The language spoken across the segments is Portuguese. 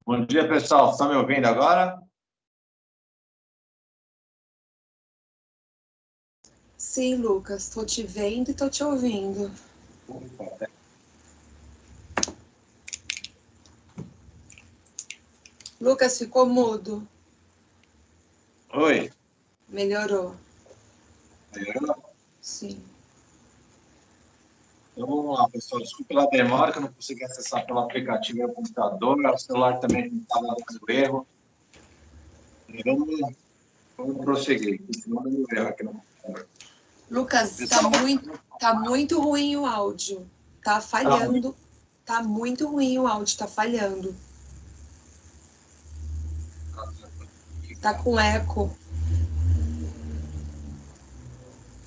Bom dia, pessoal. Estão me ouvindo agora? Sim, Lucas. Estou te vendo e estou te ouvindo. Opa, Lucas, ficou mudo. Oi. Melhorou. Melhorou? Sim. Então, vamos lá, pessoal. Desculpa pela demora, que eu não consegui acessar pelo aplicativo do computador. O celular também estava dando erro. Vamos prosseguir. Continua dando erro aqui no computador. Lucas, Pessoal, tá muito ruim o áudio. Tá falhando. Tá muito ruim o áudio, tá falhando. Tá com eco.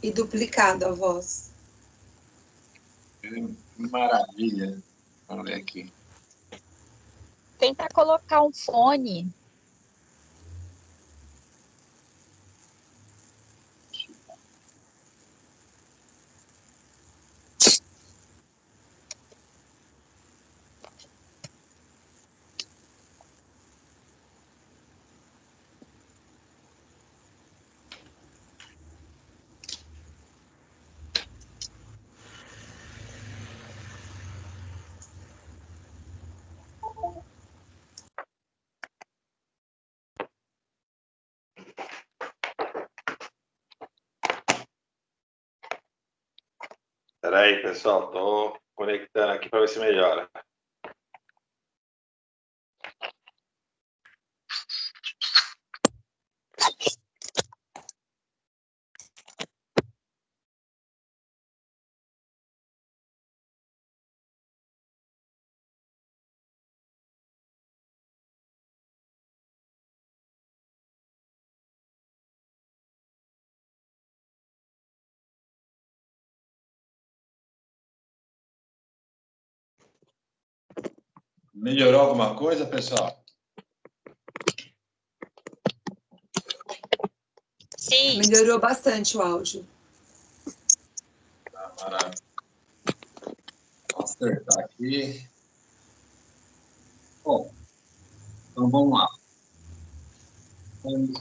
E duplicada a voz. Maravilha. Vamos ver aqui. Tenta colocar um fone. Espera aí, pessoal. Estou conectando aqui para ver se melhora. Melhorou alguma coisa, pessoal? Sim. Melhorou bastante o áudio. Tá, maravilha. Vou acertar aqui. Bom, então vamos lá. Vamos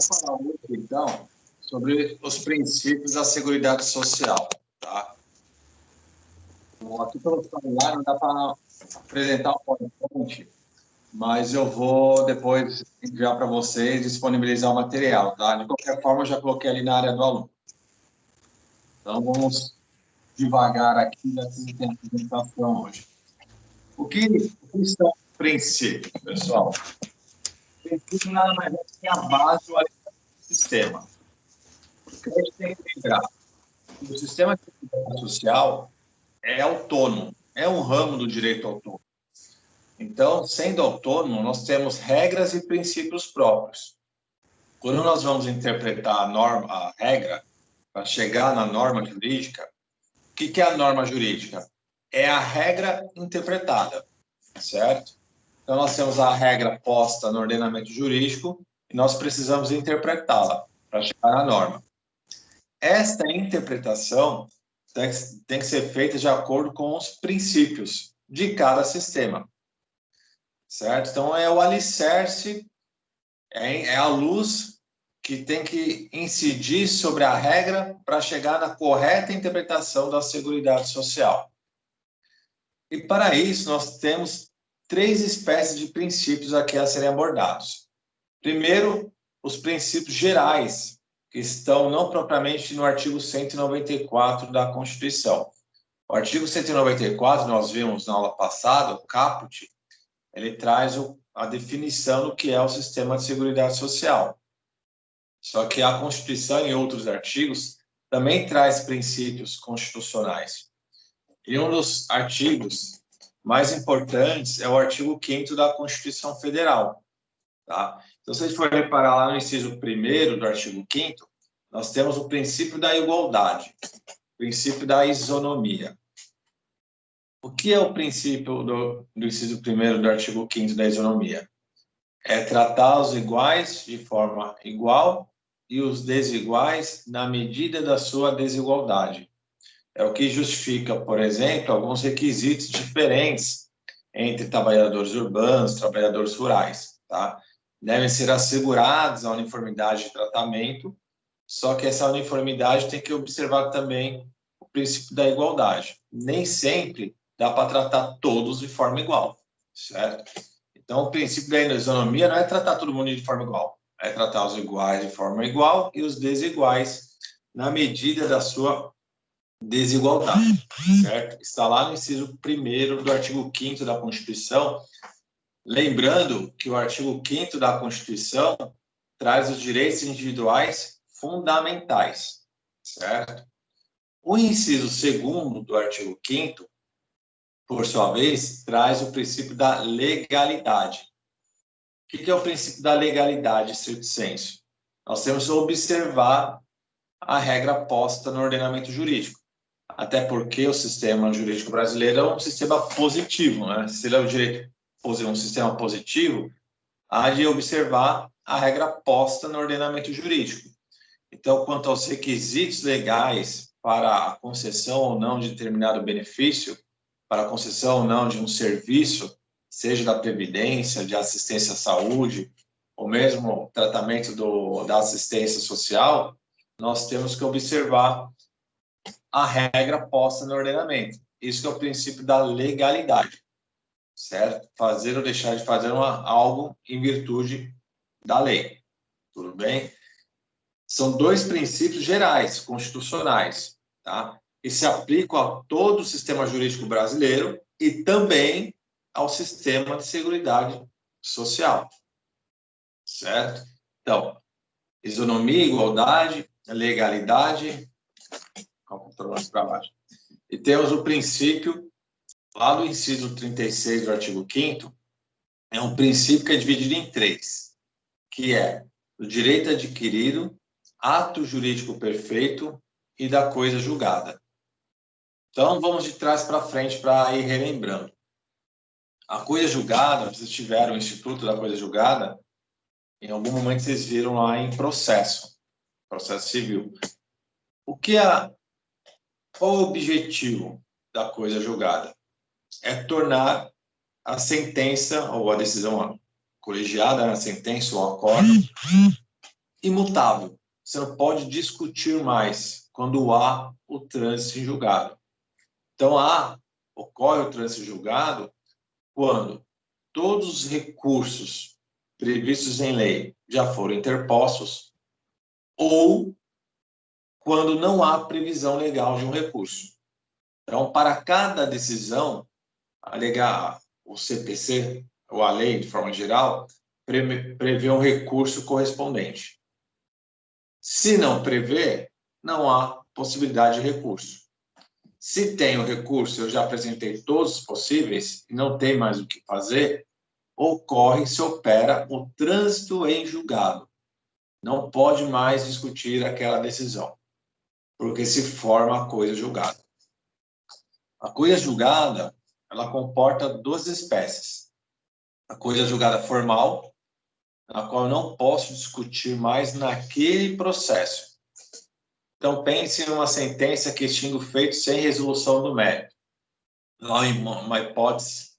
falar hoje, então, sobre os princípios da Seguridade Social. Tá? Bom, aqui pelo celular não dá para apresentar o PowerPoint, mas eu vou depois enviar para vocês, disponibilizar o material. Tá? De qualquer forma, eu já coloquei ali na área do aluno. Então, vamos devagar aqui nessa apresentação hoje. O que são os princípios, pessoal? O princípio nada mais é que a base do sistema. O que a gente tem que lembrar? O sistema de seguridade social é autônomo, é um ramo do direito autônomo. Então, sendo autônomo, nós temos regras e princípios próprios. Quando nós vamos interpretar a norma, a regra, para chegar na norma jurídica, o que é a norma jurídica? É a regra interpretada, certo? Então, nós temos a regra posta no ordenamento jurídico e nós precisamos interpretá-la para chegar na norma. Esta interpretação tem que ser feita de acordo com os princípios de cada sistema, certo? Então, é o alicerce, é a luz que tem que incidir sobre a regra para chegar na correta interpretação da Seguridade Social. E, para isso, nós temos 3 espécies de princípios aqui a serem abordados. Primeiro, os princípios gerais, que estão não propriamente no artigo 194 da Constituição. O artigo 194, nós vimos na aula passada, o caput, ele traz a definição do que é o sistema de seguridade social. Só que a Constituição, em outros artigos, também traz princípios constitucionais. E um dos artigos mais importantes é o artigo 5º da Constituição Federal. Tá? Então, se a gente for reparar lá no inciso 1º do artigo 5º, nós temos o princípio da igualdade, o princípio da isonomia. O que é o princípio do inciso 1º do artigo 5º da isonomia? É tratar os iguais de forma igual e os desiguais na medida da sua desigualdade. É o que justifica, por exemplo, alguns requisitos diferentes entre trabalhadores urbanos e trabalhadores rurais, tá? Devem ser assegurados a uniformidade de tratamento, só que essa uniformidade tem que observar também o princípio da igualdade. Nem sempre dá para tratar todos de forma igual, certo? Então, o princípio da isonomia não é tratar todo mundo de forma igual, é tratar os iguais de forma igual e os desiguais na medida da sua desigualdade, certo? Está lá no inciso 1º do artigo 5º da Constituição, lembrando que o artigo 5º da Constituição traz os direitos individuais fundamentais, certo? O inciso 2º do artigo 5º, por sua vez, traz o princípio da legalidade. O que é o princípio da legalidade, stricto sensu? Nós temos que observar a regra posta no ordenamento jurídico, até porque o sistema jurídico brasileiro é um sistema positivo, né? Se ele é um sistema positivo, há de observar a regra posta no ordenamento jurídico. Então, quanto aos requisitos legais para a concessão ou não de determinado benefício, para a concessão ou não de um serviço, seja da previdência, de assistência à saúde, ou mesmo tratamento da assistência social, nós temos que observar a regra posta no ordenamento. Isso é o princípio da legalidade, certo? Fazer ou deixar de fazer algo em virtude da lei. Tudo bem? São dois princípios gerais, constitucionais, tá? E se aplicam a todo o sistema jurídico brasileiro e também ao sistema de seguridade social, certo? Então, isonomia, igualdade, legalidade, para baixo. E temos o princípio, lá do inciso 36 do artigo 5º, é um princípio que é dividido em 3, que é o direito adquirido, ato jurídico perfeito e da coisa julgada. Então, vamos de trás para frente para ir relembrando. A coisa julgada, vocês tiveram o Instituto da Coisa Julgada, em algum momento vocês viram lá em processo civil. Qual o objetivo da coisa julgada? É tornar a sentença ou a decisão colegiada, a sentença ou acordo, imutável. Você não pode discutir mais quando há o trânsito em julgado. Então, ocorre o trânsito em julgado quando todos os recursos previstos em lei já foram interpostos ou quando não há previsão legal de um recurso. Então, para cada decisão, alegar o CPC, ou a lei, de forma geral, prevê um recurso correspondente. Se não prevê, não há possibilidade de recurso. Se tem o recurso, eu já apresentei todos os possíveis e não tem mais o que fazer, se opera o trânsito em julgado. Não pode mais discutir aquela decisão, porque se forma a coisa julgada. A coisa julgada, ela comporta 2 espécies. A coisa julgada formal, na qual eu não posso discutir mais naquele processo. Então, pense em uma sentença que extingue o feito sem resolução do mérito. Há uma hipótese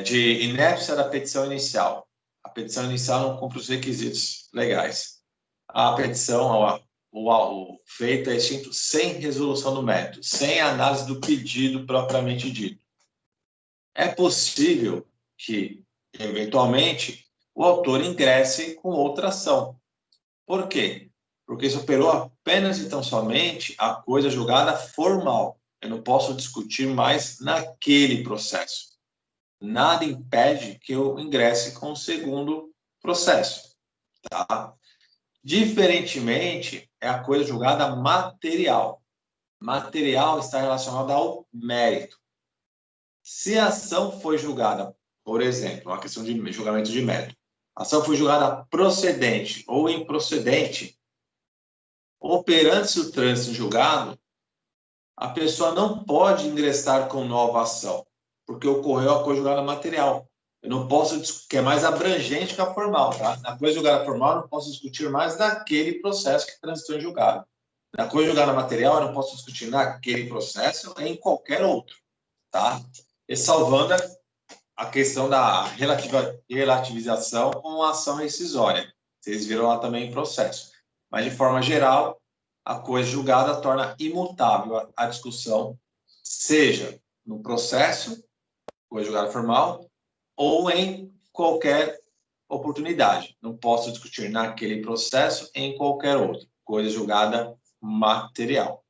de inépcia da petição inicial. A petição inicial não cumpre os requisitos legais. A petição, o feito é extinto sem resolução do mérito, sem análise do pedido propriamente dito. É possível que, eventualmente, o autor ingresse com outra ação. Por quê? Porque isso operou apenas e tão somente a coisa julgada formal. Eu não posso discutir mais naquele processo. Nada impede que eu ingresse com o segundo processo, tá? Diferentemente, é a coisa julgada material. Material está relacionado ao mérito. Se a ação foi julgada, por exemplo, uma questão de julgamento de mérito, a ação foi julgada procedente ou improcedente, operando-se o trânsito julgado, a pessoa não pode ingressar com nova ação, porque ocorreu a coisa julgada material. Eu não posso, que é mais abrangente que a formal, tá? Na coisa julgada formal, eu não posso discutir mais naquele processo que transitou em julgado. Na coisa julgada material, eu não posso discutir naquele processo em qualquer outro, tá? Ressalvando a questão da relativização com a ação rescisória. Vocês viram lá também em processo. Mas, de forma geral, a coisa julgada torna imutável a discussão, seja no processo, coisa julgada formal, ou em qualquer oportunidade. Não posso discutir naquele processo em qualquer outro, coisa julgada material.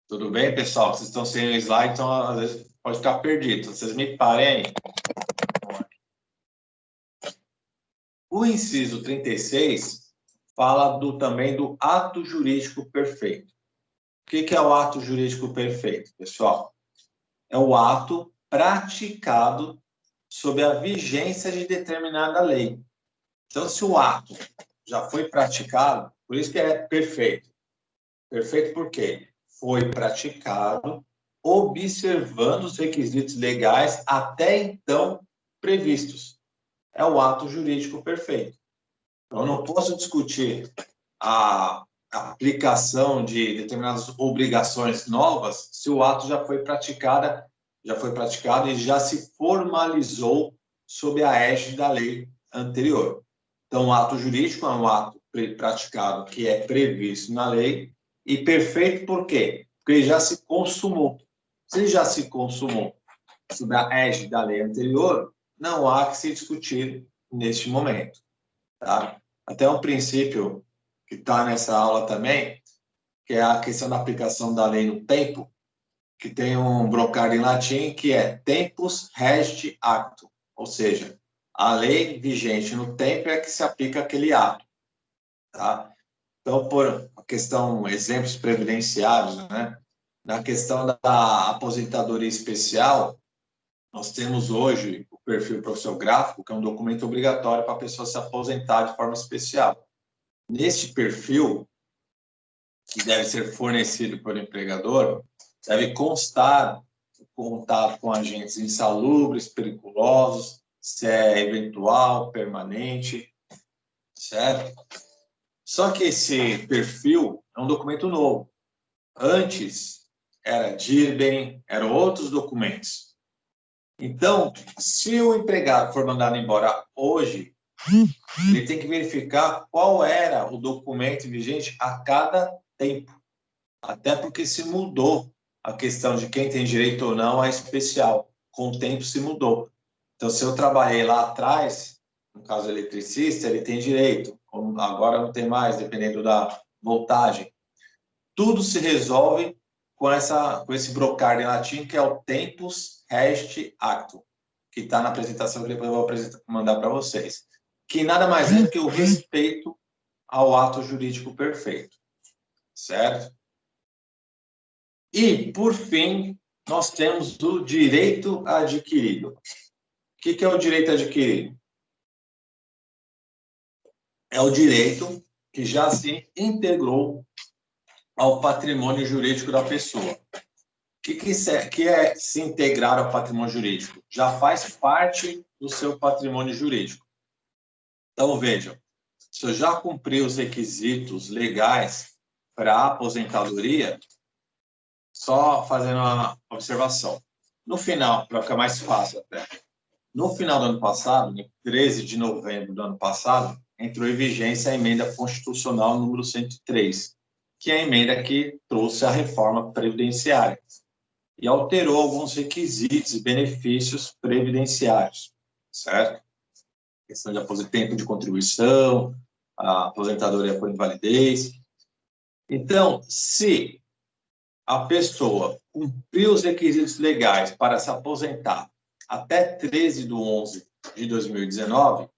Tudo bem, pessoal? Vocês estão sem o slide, então às vezes pode ficar perdido. Vocês me parem aí. O inciso 36 fala também do ato jurídico perfeito. O que é o ato jurídico perfeito, pessoal? É o ato praticado sob a vigência de determinada lei. Então, se o ato já foi praticado, por isso que é perfeito. Perfeito por quê? Foi praticado observando os requisitos legais até então previstos. É o ato jurídico perfeito. Então, eu não posso discutir a aplicação de determinadas obrigações novas se o ato já foi praticado e já se formalizou sob a égide da lei anterior. Então, o ato jurídico é um ato praticado que é previsto na lei e perfeito por quê? Porque ele já se consumou. Se ele já se consumou sob a égide da lei anterior, não há que se discutir neste momento. Tá? Até um princípio que está nessa aula também, que é a questão da aplicação da lei no tempo, que tem um brocário em latim que é tempus regit actum, ou seja, a lei vigente no tempo é que se aplica aquele ato. Tá? Então, por a questão, exemplos previdenciários, né? Na questão da aposentadoria especial, nós temos hoje o perfil profissiográfico, que é um documento obrigatório para a pessoa se aposentar de forma especial. Neste perfil, que deve ser fornecido pelo empregador, deve constar o contato com agentes insalubres, periculosos, se é eventual, permanente, certo? Só que esse perfil é um documento novo. Antes era DIRBEN, eram outros documentos. Então, se o empregado for mandado embora hoje, ele tem que verificar qual era o documento vigente a cada tempo. Até porque se mudou a questão de quem tem direito ou não a especial. Com o tempo se mudou. Então, se eu trabalhei lá atrás, no caso eletricista, ele tem direito. Agora não tem mais, dependendo da voltagem. Tudo se resolve com esse brocário em latim, que é o tempus regit actum, que está na apresentação que depois eu vou mandar para vocês. Que nada mais é do que o respeito ao ato jurídico perfeito. Certo? E, por fim, nós temos o direito adquirido. O que é o direito adquirido? É o direito que já se integrou ao patrimônio jurídico da pessoa. O que é se integrar ao patrimônio jurídico? Já faz parte do seu patrimônio jurídico. Então, vejam, se eu já cumpri os requisitos legais para a aposentadoria, só fazendo uma observação. No final, para ficar mais fácil até, no final do ano passado, em 13 de novembro do ano passado, entrou em vigência a emenda constitucional número 103, que é a emenda que trouxe a reforma previdenciária e alterou alguns requisitos e benefícios previdenciários, certo? Questão de tempo de contribuição, a aposentadoria por invalidez. Então, se a pessoa cumpriu os requisitos legais para se aposentar até 13/11/2019,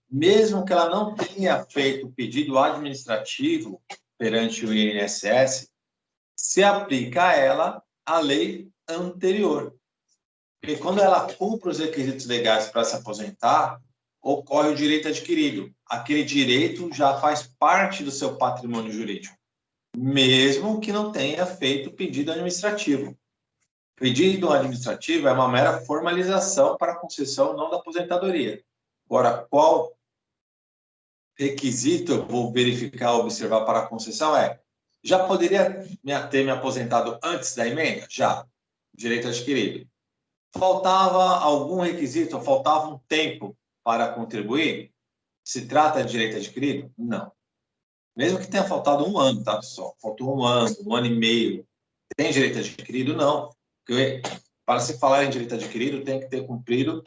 mesmo que ela não tenha feito o pedido administrativo perante o INSS, se aplica a ela a lei anterior. Porque quando ela cumpre os requisitos legais para se aposentar, ocorre o direito adquirido. Aquele direito já faz parte do seu patrimônio jurídico, mesmo que não tenha feito pedido administrativo. Pedido administrativo é uma mera formalização para a concessão não da aposentadoria. Agora, qual requisito eu vou verificar, observar para a concessão já poderia ter me aposentado antes da emenda? Já. Direito adquirido. faltava algum requisito, faltava um tempo para contribuir? Se trata de direito adquirido? Não. Mesmo que tenha faltado um ano, tá, pessoal? Faltou um ano e meio. Tem direito adquirido? Não. Porque para se falar em direito adquirido, tem que ter cumprido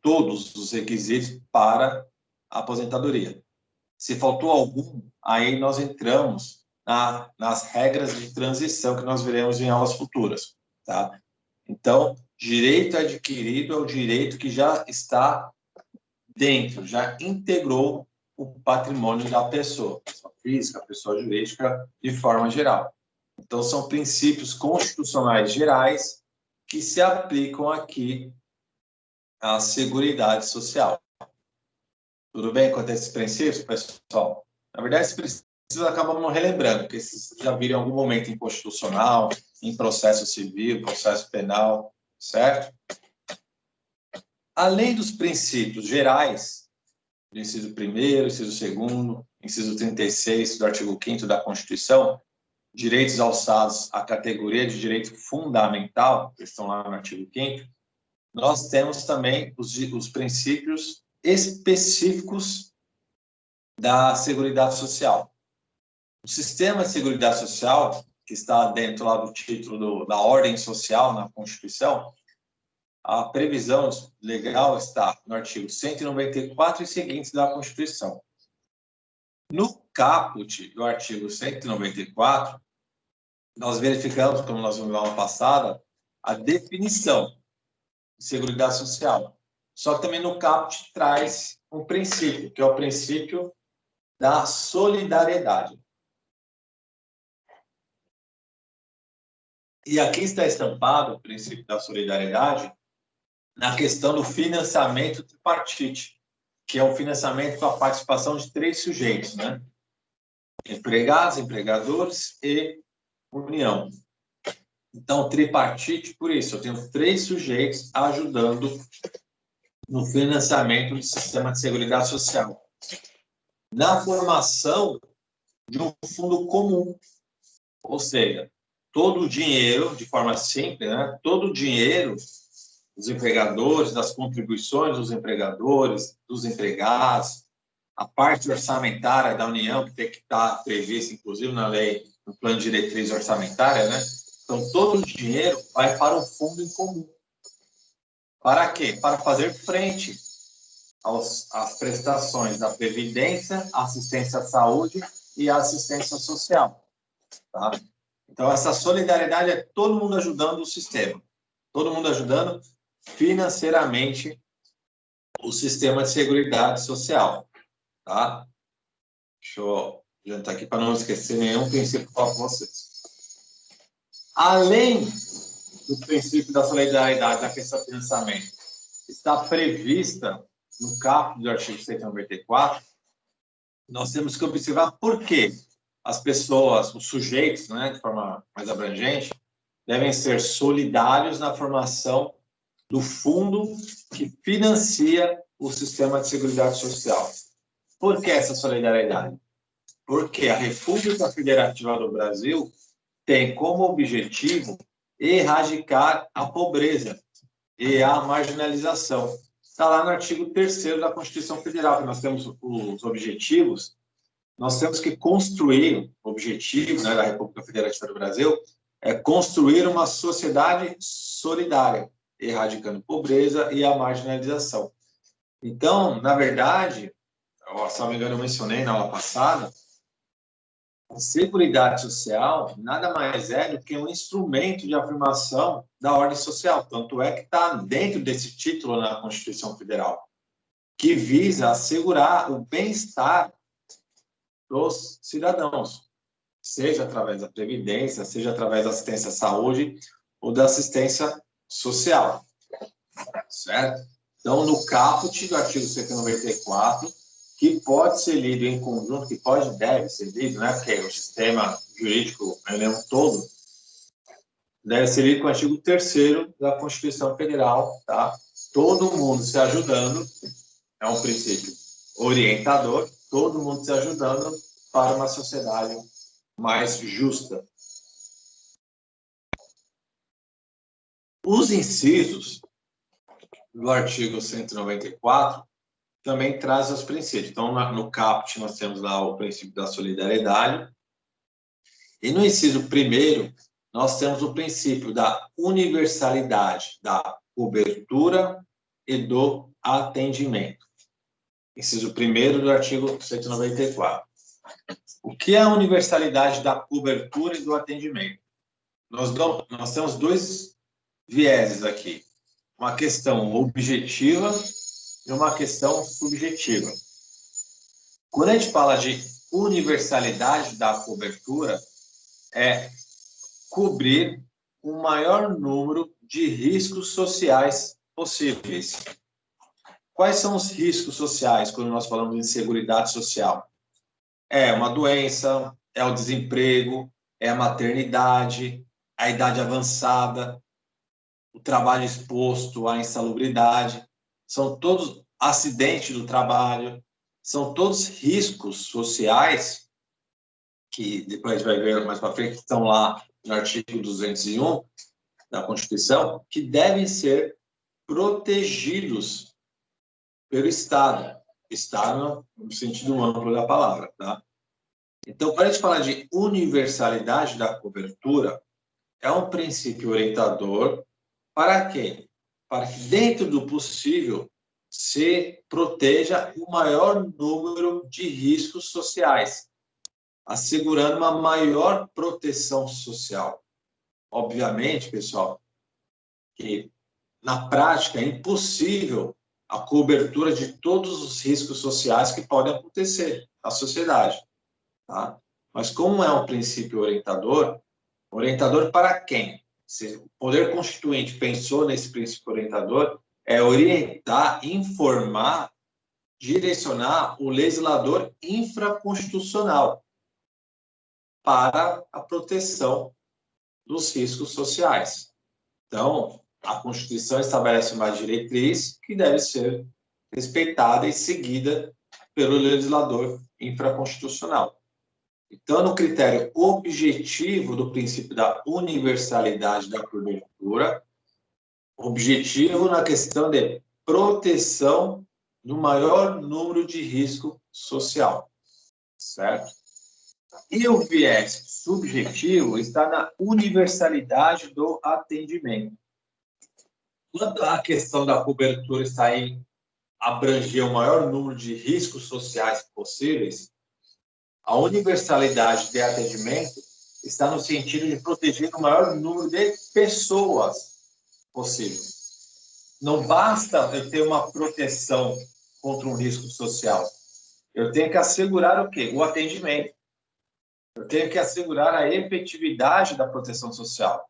todos os requisitos para a aposentadoria. Se faltou algum, aí nós entramos nas regras de transição que nós veremos em aulas futuras, tá? Então, direito adquirido é o direito que já está dentro, já integrou o patrimônio da pessoa física, pessoa jurídica, de forma geral. Então, são princípios constitucionais gerais que se aplicam aqui à Seguridade Social. Tudo bem quanto a esses princípios, pessoal? Na verdade, esses princípios acabam não relembrando, porque esses já viram em algum momento em constitucional, em processo civil, processo penal, certo? Além dos princípios gerais, do inciso 1º, inciso 2º, inciso 36 do artigo 5º da Constituição, direitos alçados à categoria de direito fundamental, que estão lá no artigo 5º, nós temos também os princípios específicos da Seguridade Social. O sistema de Seguridade Social, que está dentro lá do título da ordem social na Constituição, a previsão legal está no artigo 194 e seguintes da Constituição. No caput do artigo 194, nós verificamos, como nós vimos na aula passada, a definição de Seguridade Social. Só que também no caput traz um princípio, que é o princípio da solidariedade. E aqui está estampado o princípio da solidariedade na questão do financiamento tripartite, que é um financiamento com a participação de 3 sujeitos, né? Empregados, empregadores e União. Então, tripartite, por isso, eu tenho 3 sujeitos ajudando no financiamento do sistema de seguridade social. Na formação de um fundo comum, ou seja, todo o dinheiro, de forma simples, né? Todo o dinheiro dos empregadores, das contribuições dos empregadores, dos empregados, a parte orçamentária da União, que tem que estar prevista, inclusive, na lei, no plano de diretriz orçamentária, né? Então, todo o dinheiro vai para o fundo em comum. Para quê? Para fazer frente às prestações da Previdência, assistência à saúde e assistência social. Tá? Então, essa solidariedade é todo mundo ajudando o sistema. Todo mundo ajudando financeiramente o sistema de seguridade social. Tá? Deixa eu adiantar aqui para não esquecer nenhum princípio para vocês. Além do princípio da solidariedade na questão do financiamento, está prevista no caput do artigo 194, nós temos que observar por que as pessoas, os sujeitos, né, de forma mais abrangente, devem ser solidários na formação do fundo que financia o sistema de seguridade social. Por que essa solidariedade? Porque a República Federativa do Brasil tem como objetivo erradicar a pobreza e a marginalização. Está lá no artigo 3º da Constituição Federal, que nós temos os objetivos. Nós temos que construir, o objetivo, né, da República Federativa do Brasil é construir uma sociedade solidária, erradicando pobreza e a marginalização. Então, na verdade, se não me engano, eu mencionei na aula passada, a Seguridade Social nada mais é do que um instrumento de afirmação da ordem social. Tanto é que está dentro desse título na Constituição Federal, que visa assegurar o bem-estar dos cidadãos, seja através da Previdência, seja através da assistência à saúde ou da assistência social. Certo? Então, no caput do artigo 194, que pode ser lido em conjunto, que pode e deve ser lido, né? Porque o sistema jurídico é um todo, deve ser lido com o artigo 3º da Constituição Federal, tá? Todo mundo se ajudando, é um princípio orientador, todo mundo se ajudando para uma sociedade mais justa. Os incisos do artigo 194 também traz os princípios. Então, no caput, nós temos lá o princípio da solidariedade. E no inciso 1º, nós temos o princípio da universalidade, da cobertura e do atendimento. Inciso 1º do artigo 194. O que é a universalidade da cobertura e do atendimento? Nós temos dois vieses aqui. Uma questão objetiva e uma questão subjetiva. Quando a gente fala de universalidade da cobertura, é cobrir o maior número de riscos sociais possíveis. Quais são os riscos sociais quando nós falamos de inseguridade social? É uma doença, é o desemprego, é a maternidade, a idade avançada, o trabalho exposto à insalubridade, são todos acidentes do trabalho, são todos riscos sociais que depois a gente vai ver mais para frente, que estão lá no artigo 201 da Constituição, que devem ser protegidos pelo Estado. Estado no sentido amplo da palavra, tá? Então, para a gente falar de universalidade da cobertura, é um princípio orientador para quê? Para que, dentro do possível, se proteja o maior número de riscos sociais, assegurando uma maior proteção social. Obviamente, pessoal, que na prática é impossível a cobertura de todos os riscos sociais que podem acontecer na sociedade, tá? Mas como é um princípio orientador para quem? Se o poder constituinte pensou nesse princípio orientador, é orientar, informar, direcionar o legislador infraconstitucional para a proteção dos riscos sociais. Então, a Constituição estabelece uma diretriz que deve ser respeitada e seguida pelo legislador infraconstitucional. Então, no critério objetivo do princípio da universalidade da cobertura, objetivo na questão de proteção do maior número de risco social, certo? E o viés subjetivo está na universalidade do atendimento. Quando a questão da cobertura está em abranger o maior número de riscos sociais possíveis, a universalidade de atendimento está no sentido de proteger o maior número de pessoas possível. Não basta eu ter uma proteção contra um risco social. Eu tenho que assegurar o quê? O atendimento. Eu tenho que assegurar a efetividade da proteção social,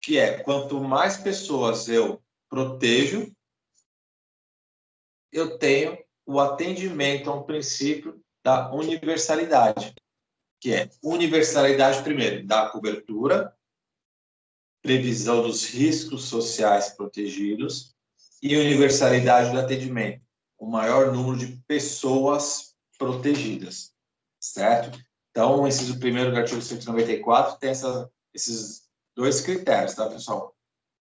que é, quanto mais pessoas eu protejo, eu tenho o atendimento a um princípio da universalidade, que é universalidade, primeiro, da cobertura, previsão dos riscos sociais protegidos e universalidade do atendimento, o maior número de pessoas protegidas, certo? Então, o inciso 1º do artigo 194 tem esses dois critérios, tá, pessoal?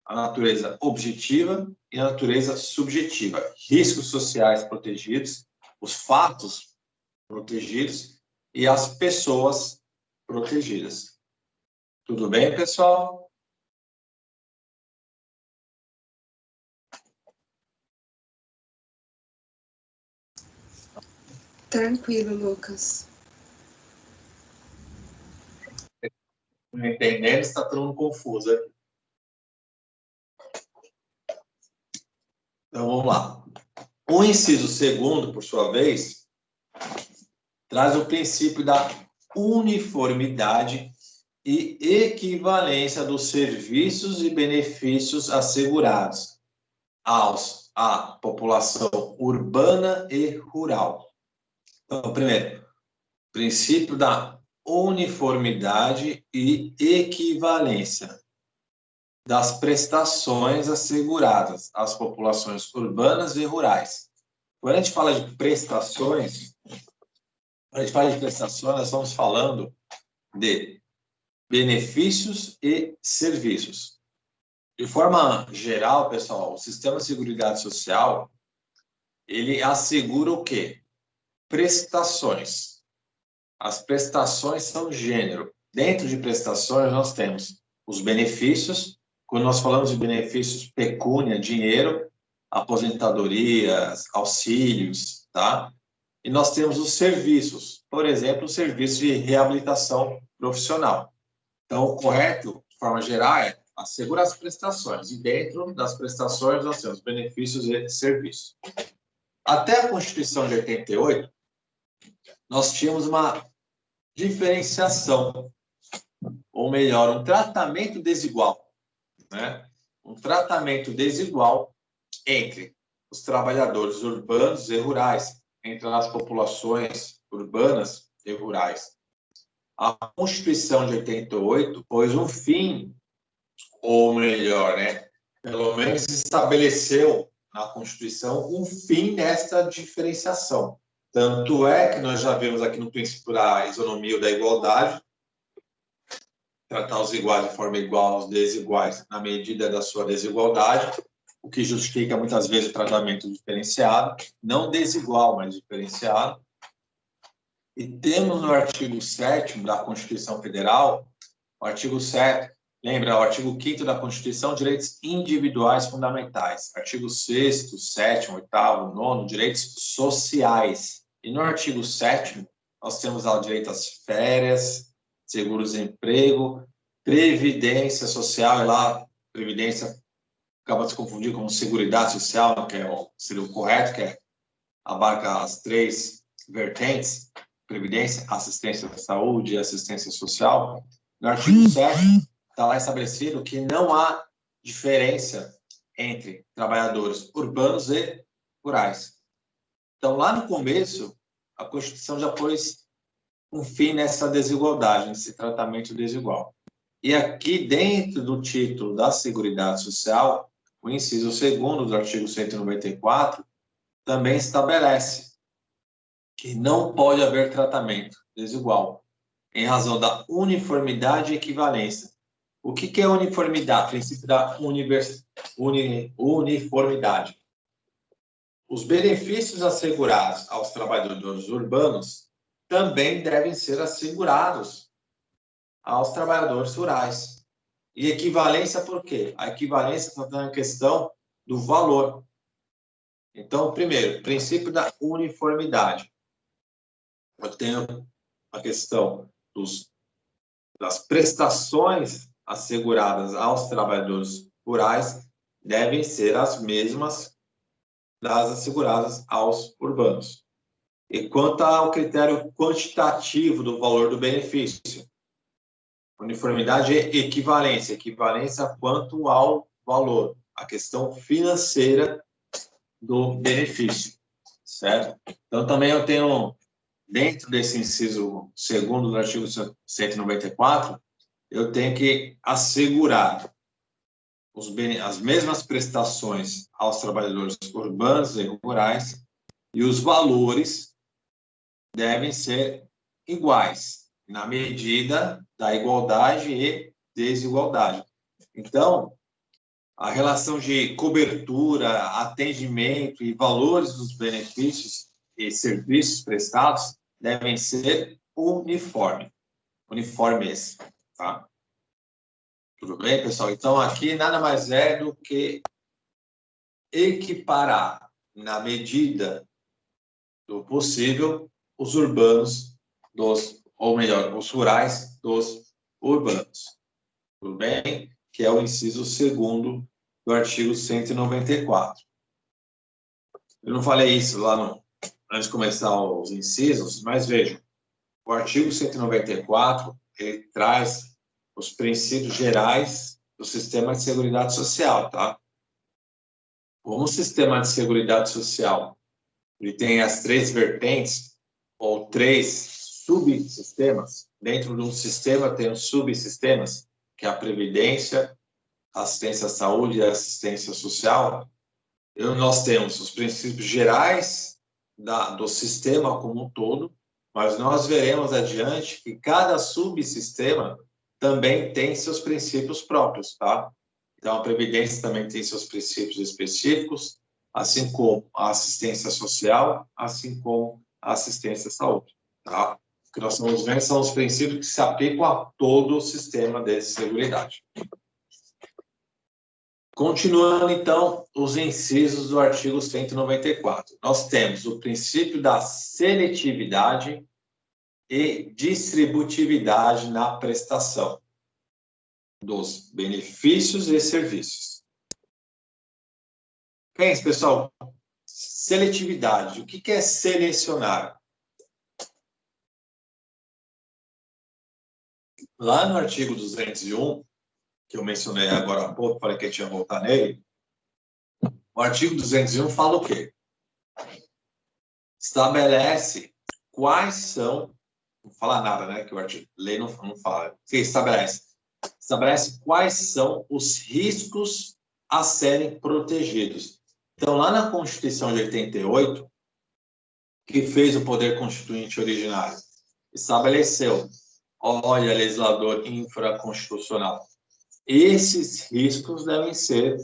A natureza objetiva e a natureza subjetiva. Riscos sociais protegidos, os fatos protegidos e as pessoas protegidas. Tudo bem, pessoal? Tranquilo, Lucas. Não entendendo, está todo mundo confuso aqui. Então, vamos lá. O inciso 2º, por sua vez, traz o princípio da uniformidade e equivalência dos serviços e benefícios assegurados à população urbana e rural. Então, primeiro, princípio da uniformidade e equivalência das prestações asseguradas às populações urbanas e rurais. Quando a gente fala de prestações, nós estamos falando de benefícios e serviços. De forma geral, pessoal, o sistema de seguridade social, ele assegura o quê? Prestações. As prestações são gênero. Dentro de prestações, nós temos os benefícios. Quando nós falamos de benefícios, pecúnia, dinheiro, aposentadorias, auxílios, tá? E nós temos os serviços. Por exemplo, o serviço de reabilitação profissional. Então, o correto, de forma geral, é assegurar as prestações. E dentro das prestações, nós temos benefícios e serviços. Até a Constituição de 88, nós tínhamos uma diferenciação, ou melhor, um tratamento desigual, né? Um tratamento desigual entre os trabalhadores urbanos e rurais, entre as populações urbanas e rurais. A Constituição de 88 pôs um fim, ou melhor, né? Pelo menos estabeleceu na Constituição um fim nesta diferenciação. Tanto é que nós já vemos aqui no princípio da isonomia ou da igualdade, tratar os iguais de forma igual aos desiguais na medida da sua desigualdade, o que justifica muitas vezes o tratamento diferenciado, não desigual, mas diferenciado. E temos no artigo 7º da Constituição Federal, o artigo 7º, lembra, o artigo 5º da Constituição, direitos individuais fundamentais. Artigo 6º, 7º, 8º, 9º, direitos sociais. E no artigo 7º, nós temos o direito às férias, seguro-desemprego, previdência social, e lá, previdência acaba de se confundir com seguridade social, que seria o correto, que abarca as três vertentes, previdência, assistência da saúde e assistência social. No artigo 7º, está lá estabelecido que não há diferença entre trabalhadores urbanos e rurais. Então, lá no começo, a Constituição já pôs um fim nessa desigualdade, nesse tratamento desigual. E aqui, dentro do título da Seguridade Social, o inciso 2º do artigo 194 também estabelece que não pode haver tratamento desigual em razão da uniformidade e equivalência. O que é uniformidade? O princípio da uniformidade. Os benefícios assegurados aos trabalhadores urbanos também devem ser assegurados aos trabalhadores rurais. E equivalência por quê? A equivalência está na questão do valor. Então, primeiro, princípio da uniformidade. Eu tenho a questão das prestações asseguradas aos trabalhadores rurais devem ser as mesmas das asseguradas aos urbanos. E quanto ao critério quantitativo do valor do benefício, uniformidade e equivalência. Equivalência quanto ao valor, a questão financeira do benefício, certo? Então, também eu tenho, dentro desse inciso 2º do artigo 194, eu tenho que assegurar as mesmas prestações aos trabalhadores urbanos e rurais e os valores devem ser iguais, na medida da igualdade e desigualdade. Então, a relação de cobertura, atendimento e valores dos benefícios e serviços prestados devem ser uniformes, tá? Tudo bem, pessoal? Então, aqui nada mais é do que equiparar, na medida do possível, os urbanos ou melhor, os rurais dos urbanos. Tudo bem? Que é o inciso 2º do artigo 194. Eu não falei isso lá antes de começar os incisos, mas vejam, o artigo 194, ele traz os princípios gerais do sistema de seguridade social, tá? Como o sistema de seguridade social ele tem as três vertentes, ou três subsistemas, dentro de um sistema tem os subsistemas, que é a previdência, a assistência à saúde e a assistência social. Nós temos os princípios gerais do sistema como um todo, mas nós veremos adiante que cada subsistema também tem seus princípios próprios, tá? Então, a Previdência também tem seus princípios específicos, assim como a assistência social, assim como a assistência à saúde. Tá? O que nós estamos vendo são os princípios que se aplicam a todo o sistema de seguridade. Continuando, então, os incisos do artigo 194. Nós temos o princípio da seletividade e distributividade na prestação dos benefícios e serviços. Pense, pessoal, seletividade. O que é selecionar? Lá no artigo 201, que eu mencionei agora há pouco, falei que eu tinha voltar nele, o artigo 201 fala o quê? Estabelece quais são, não fala nada, né, que o artigo, lei não fala, se estabelece quais são os riscos a serem protegidos. Então, lá na Constituição de 88, que fez o Poder Constituinte originário, estabeleceu, olha, legislador infraconstitucional, esses riscos devem ser,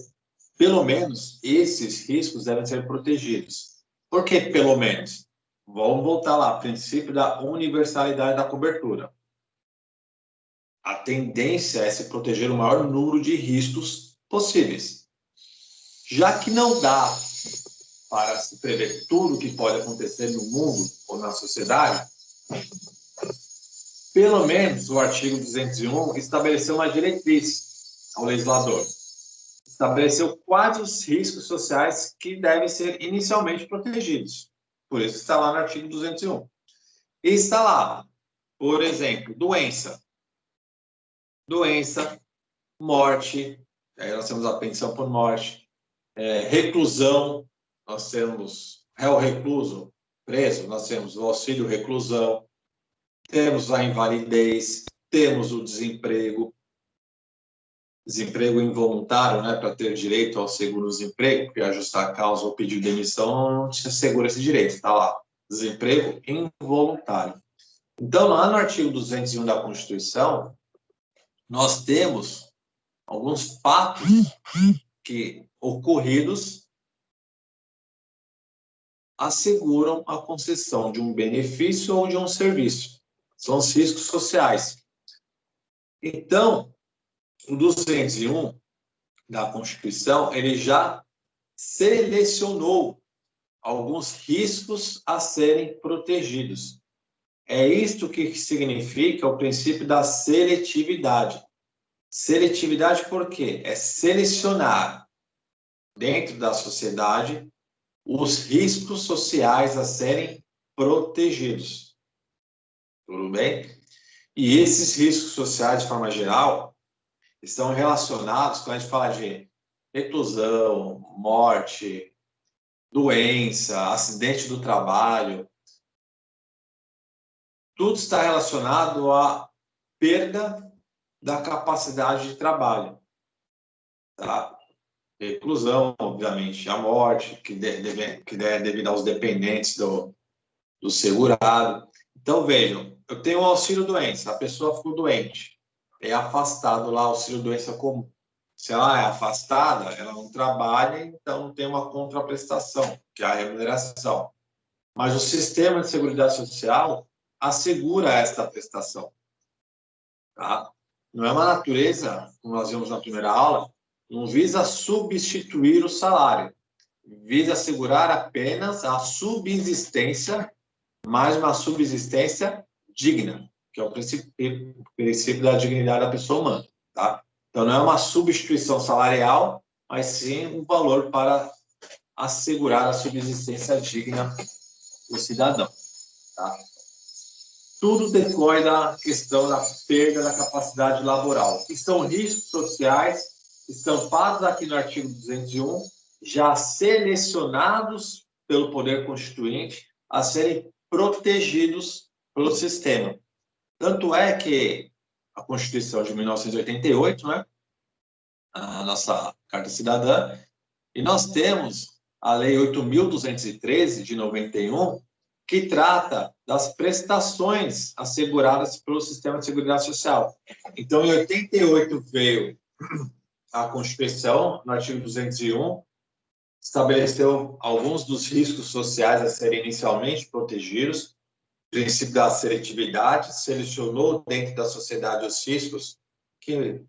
pelo menos, esses riscos devem ser protegidos. Por que pelo menos? Vamos voltar lá, princípio da universalidade da cobertura. A tendência é se proteger o maior número de riscos possíveis. Já que não dá para se prever tudo o que pode acontecer no mundo ou na sociedade, pelo menos o artigo 201 estabeleceu uma diretriz ao legislador. Estabeleceu quais os riscos sociais que devem ser inicialmente protegidos. Por isso está lá no artigo 201. E está lá, por exemplo, doença. Doença, morte, aí nós temos a pensão por morte, reclusão, nós temos réu recluso, preso, nós temos o auxílio reclusão, temos a invalidez, temos o desemprego involuntário, né, para ter direito ao seguro-desemprego, porque ajustar a causa ou pedir demissão não te assegura esse direito, está lá, desemprego involuntário. Então, lá no artigo 201 da Constituição, nós temos alguns fatos que, ocorridos, asseguram a concessão de um benefício ou de um serviço. São os riscos sociais. Então, o 201 da Constituição, ele já selecionou alguns riscos a serem protegidos. É isto que significa o princípio da seletividade. Seletividade por quê? É selecionar dentro da sociedade os riscos sociais a serem protegidos. Tudo bem? E esses riscos sociais, de forma geral, estão relacionados, quando a gente fala de reclusão, morte, doença, acidente do trabalho, tudo está relacionado à perda da capacidade de trabalho. Tá? Reclusão, obviamente, a morte, que é devido aos dependentes do segurado. Então, vejam, eu tenho um auxílio-doença, a pessoa ficou doente, é afastado lá o auxílio-doença comum. Se ela é afastada, ela não trabalha, então não tem uma contraprestação, que é a remuneração. Mas o sistema de seguridade social assegura esta prestação. Tá? Não é uma natureza, como nós vimos na primeira aula, não visa substituir o salário, visa assegurar apenas a subsistência, mas uma subsistência digna, que é o princípio da dignidade da pessoa humana. Tá? Então, não é uma substituição salarial, mas sim um valor para assegurar a subsistência digna do cidadão. Tá? Tudo decorre da questão da perda da capacidade laboral, que são riscos sociais estampados aqui no artigo 201, já selecionados pelo Poder Constituinte a serem protegidos pelo sistema. Tanto é que a Constituição de 1988, né, a nossa Carta Cidadã, e nós temos a Lei 8.213, de 91, que trata das prestações asseguradas pelo Sistema de Seguridade Social. Então, em 88 veio a Constituição, no artigo 201, estabeleceu alguns dos riscos sociais a serem inicialmente protegidos, o princípio da seletividade, selecionou dentro da sociedade os riscos que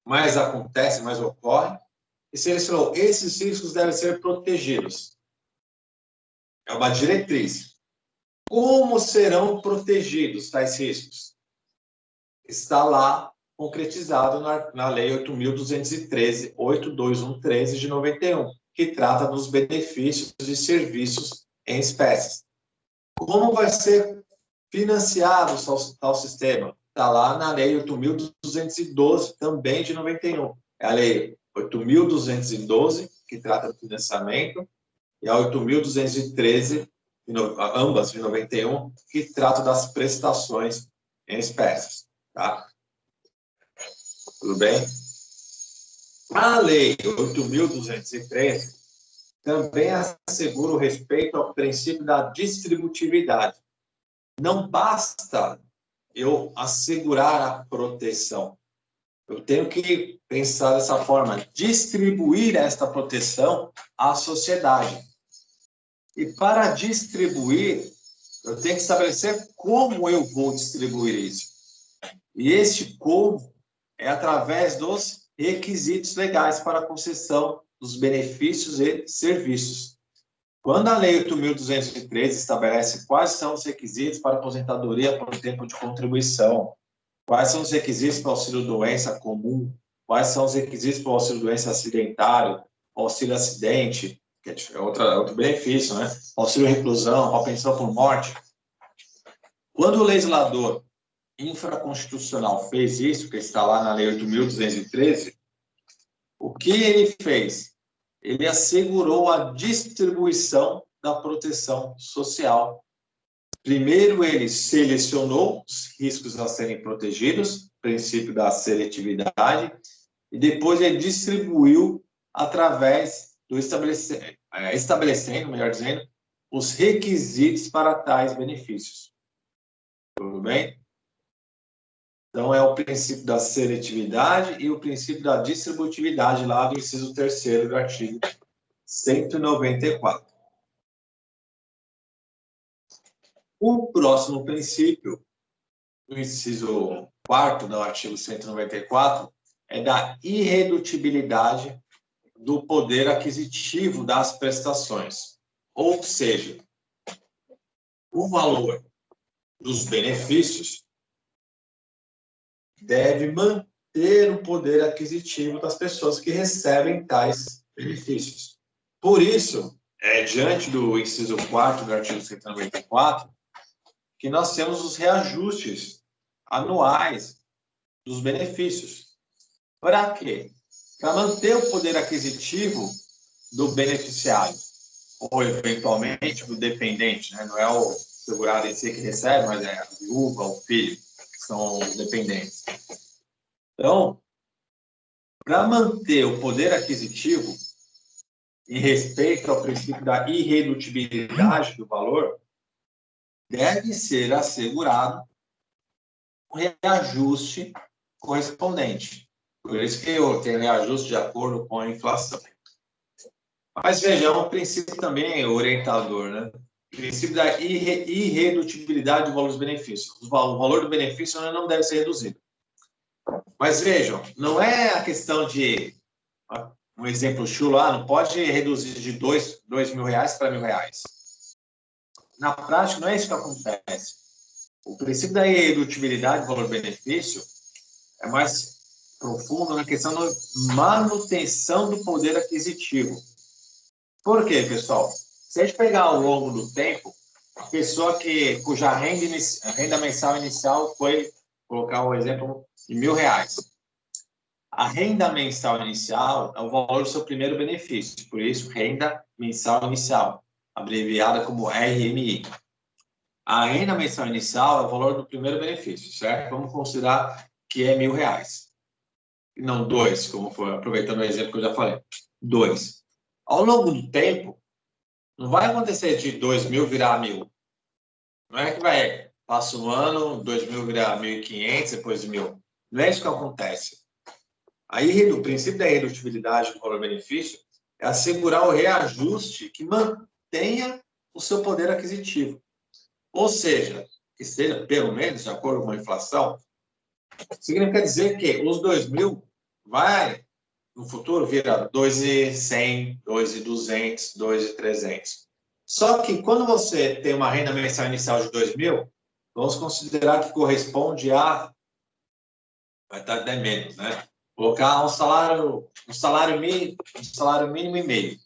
mais acontecem, mais ocorrem, e selecionou esses riscos devem ser protegidos. É uma diretriz. Como serão protegidos tais riscos? Está lá concretizado na Lei 8.213, 8.213 de 91, que trata dos benefícios de serviços em espécies. Como vai ser financiado tal sistema? Está lá na Lei 8.212, também de 91. É a Lei 8.212, que trata do financiamento, e a 8.213, ambas de 91, que trata das prestações em espécies. Tá? Tudo bem? A Lei 8.213 também assegura o respeito ao princípio da distributividade. Não basta eu assegurar a proteção. Eu tenho que pensar dessa forma, distribuir esta proteção à sociedade. E para distribuir, eu tenho que estabelecer como eu vou distribuir isso. E este como é através dos requisitos legais para a concessão dos benefícios e serviços. Quando a Lei 8.213 estabelece quais são os requisitos para aposentadoria por tempo de contribuição, quais são os requisitos para o auxílio-doença comum, quais são os requisitos para o auxílio-doença acidentário, auxílio-acidente, que é outro benefício, né? Auxílio-reclusão, a pensão por morte. Quando o legislador infraconstitucional fez isso, que está lá na Lei 8.213, o que ele fez? Ele assegurou a distribuição da proteção social. Primeiro, ele selecionou os riscos a serem protegidos, princípio da seletividade, e depois ele distribuiu através do estabelecendo, melhor dizendo, os requisitos para tais benefícios. Tudo bem? Então, é o princípio da seletividade e o princípio da distributividade lá do inciso 3º do artigo 194. O próximo princípio, o inciso 4º do artigo 194, é da irredutibilidade do poder aquisitivo das prestações. Ou seja, o valor dos benefícios deve manter o poder aquisitivo das pessoas que recebem tais benefícios. Por isso, diante do inciso 4º do artigo 194, que nós temos os reajustes anuais dos benefícios. Para quê? Para manter o poder aquisitivo do beneficiário, ou eventualmente do dependente, né? Não é o segurado em si que recebe, mas é a viúva, o filho, que são os dependentes. Então, para manter o poder aquisitivo em respeito ao princípio da irredutibilidade do valor, deve ser assegurado o reajuste correspondente. Por isso que eu tenho reajuste de acordo com a inflação. Mas vejamos o princípio também orientador, né? O princípio da irredutibilidade do valor dos benefícios. O valor do benefício não deve ser reduzido. Mas vejam, não é a questão de, um exemplo chulo, não pode reduzir de R$2.000 para R$1.000. Na prática, não é isso que acontece. O princípio da irredutibilidade do valor-benefício é mais profundo na questão da manutenção do poder aquisitivo. Por quê, pessoal? Se a gente pegar ao longo do tempo, a pessoa cuja renda mensal inicial foi, colocar um exemplo, de R$1.000. A renda mensal inicial é o valor do seu primeiro benefício, por isso, renda mensal inicial, abreviada como RMI. A renda mensal inicial é o valor do primeiro benefício, certo? Vamos considerar que é R$1.000. Não 2, como foi, aproveitando o exemplo que eu já falei. 2. Ao longo do tempo, não vai acontecer de 2.000 virar 1.000. Não é que passa um ano, 2.000 virar 1.500, depois 1.000. Não é isso que acontece. Aí, o princípio da irredutibilidade do valor-benefício é assegurar o reajuste que mantenha o seu poder aquisitivo. Ou seja, que seja pelo menos de acordo com a inflação, significa dizer que os 2.000 vai, no futuro, virar 2.100, 2.200, 2.300. Só que quando você tem uma renda mensal inicial de 2.000, vamos considerar que corresponde a... vai estar até menos, né? Colocar um salário mínimo e meio,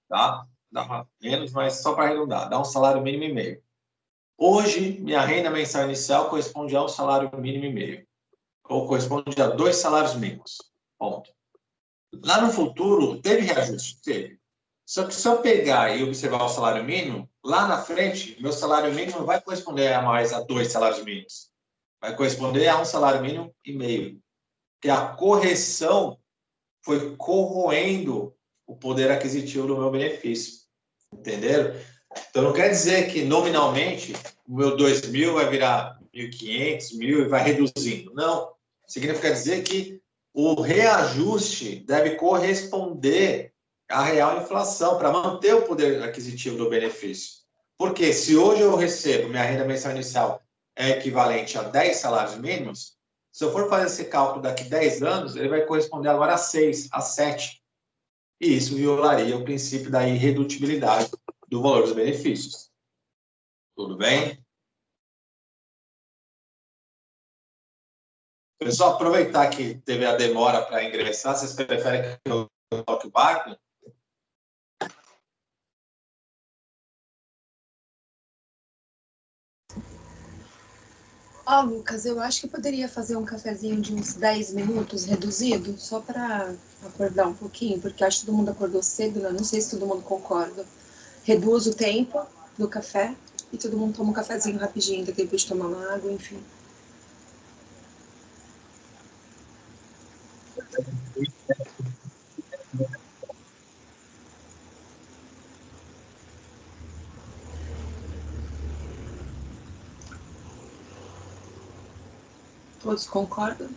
tá? Dá menos, mas só para arredondar, dá um salário mínimo e meio. Hoje, minha renda mensal inicial corresponde a um salário mínimo e meio, ou corresponde a 2 salários mínimos. Ponto. Lá no futuro, teve reajuste? Teve. Só que se eu pegar e observar o salário mínimo, lá na frente, meu salário mínimo não vai corresponder a mais a 2 salários mínimos. Vai corresponder a um salário mínimo e meio. Que a correção foi corroendo o poder aquisitivo do meu benefício. Entenderam? Então, não quer dizer que, nominalmente, o meu 2.000 vai virar 1.500, 1.000 e vai reduzindo. Não. Significa dizer que o reajuste deve corresponder à real inflação, para manter o poder aquisitivo do benefício. Porque se hoje eu recebo, minha renda mensal inicial é equivalente a 10 salários mínimos, se eu for fazer esse cálculo daqui a 10 anos, ele vai corresponder agora a 6, a 7. E isso violaria o princípio da irredutibilidade do valor dos benefícios. Tudo bem? Pessoal, aproveitar que teve a demora para ingressar, vocês preferem que eu toque o barco? Ó, Lucas, eu acho que poderia fazer um cafezinho de uns 10 minutos reduzido, só para acordar um pouquinho, porque acho que todo mundo acordou cedo, né? Não sei se todo mundo concorda. Reduz o tempo do café e todo mundo toma um cafezinho rapidinho, dá tempo de tomar uma água, enfim. Todos concordam?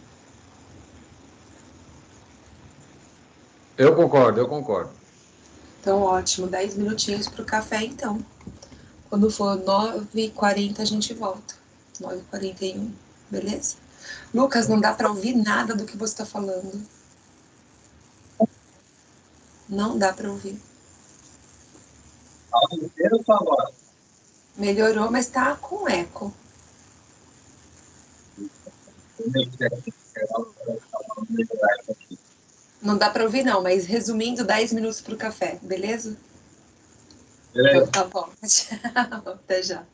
Eu concordo, eu concordo. Então, ótimo, 10 minutinhos pro café, então. Quando for 9h40, a gente volta. 9h41, beleza? Lucas, não dá para ouvir nada do que você está falando. Não dá para ouvir. Inteiro ou agora? Melhorou, mas tá com eco. Não dá para ouvir, não, mas resumindo, 10 minutos pro café, beleza? Então tá bom. Tchau, até já.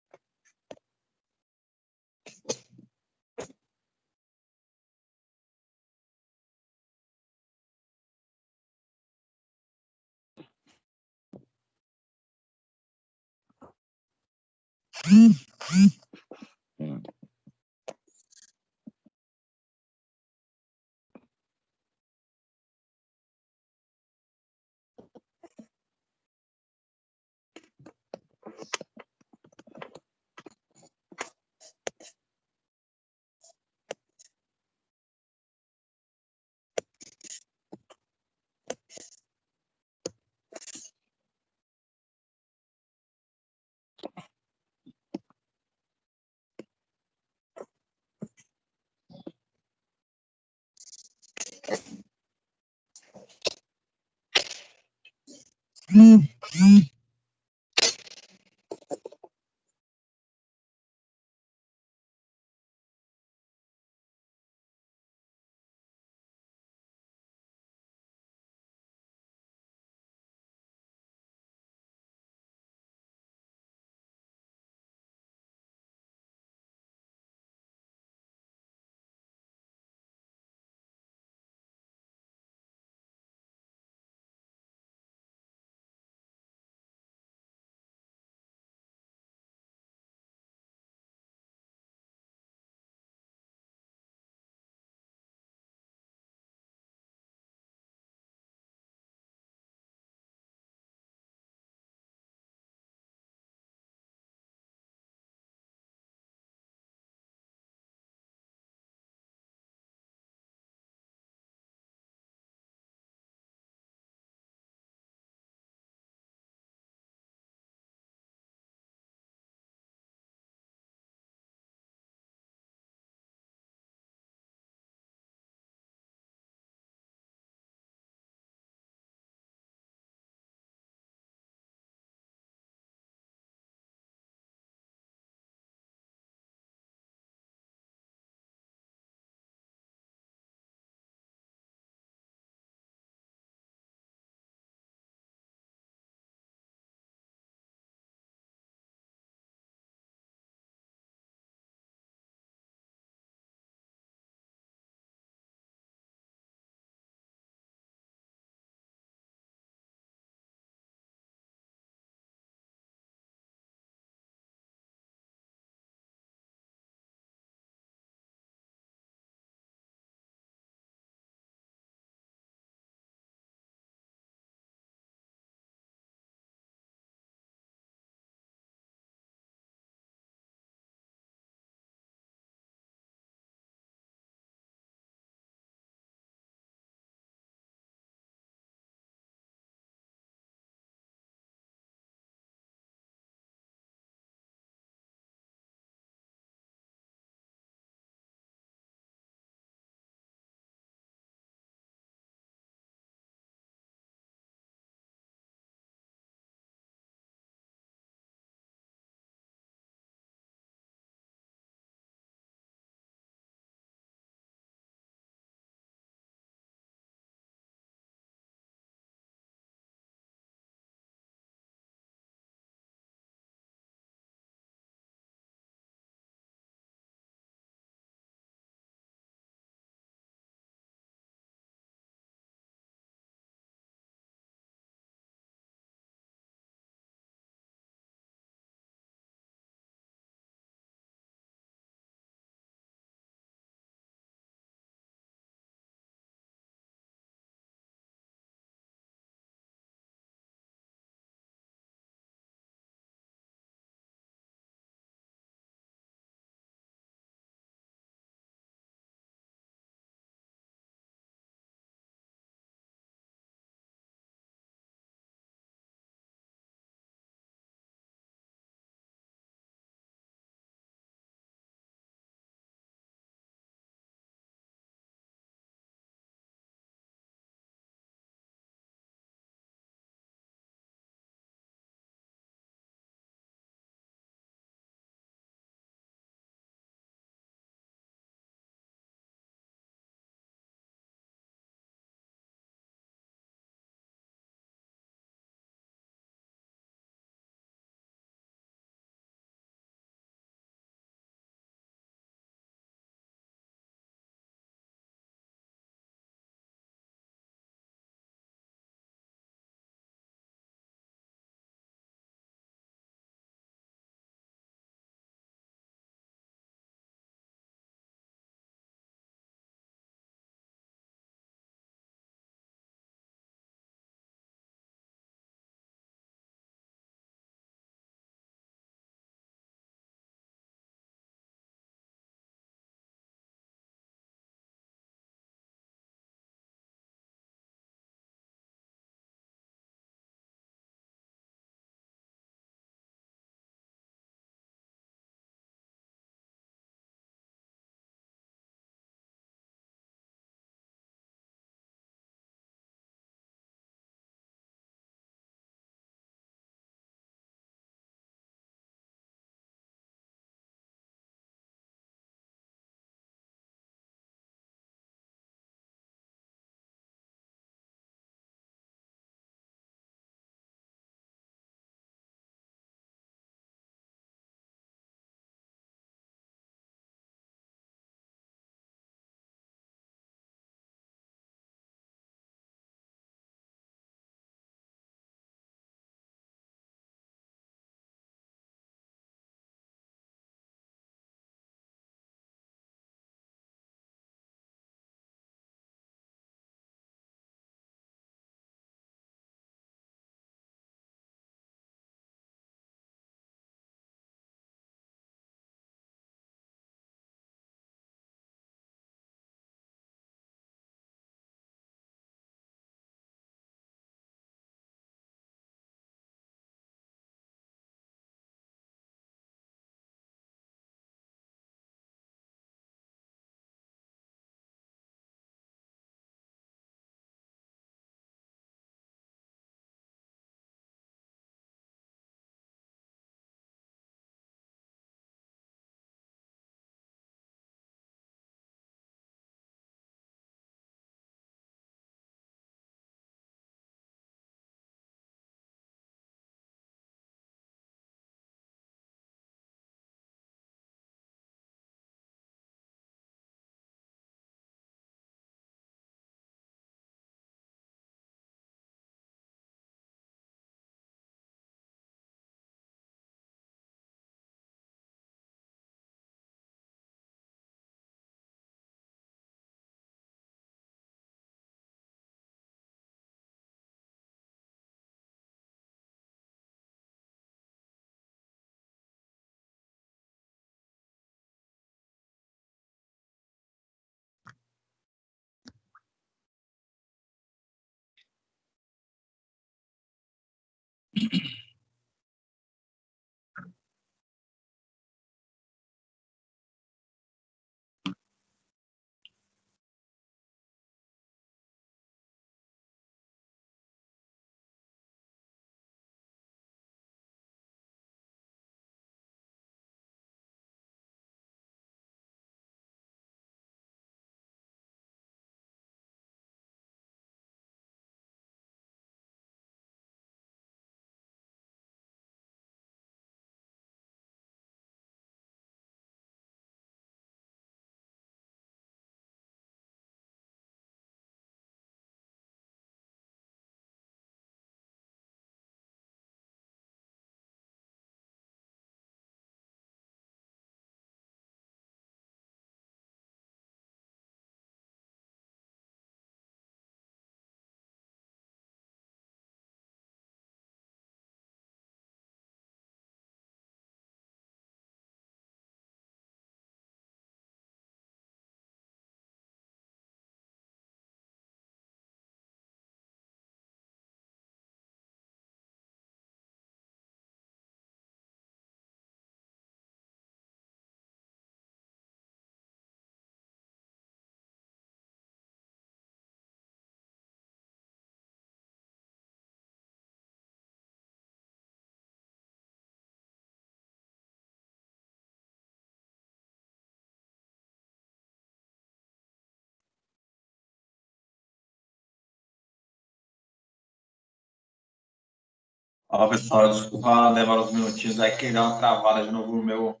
Ó, pessoal, desculpa demorar uns minutinhos aí que dá uma travada de novo no meu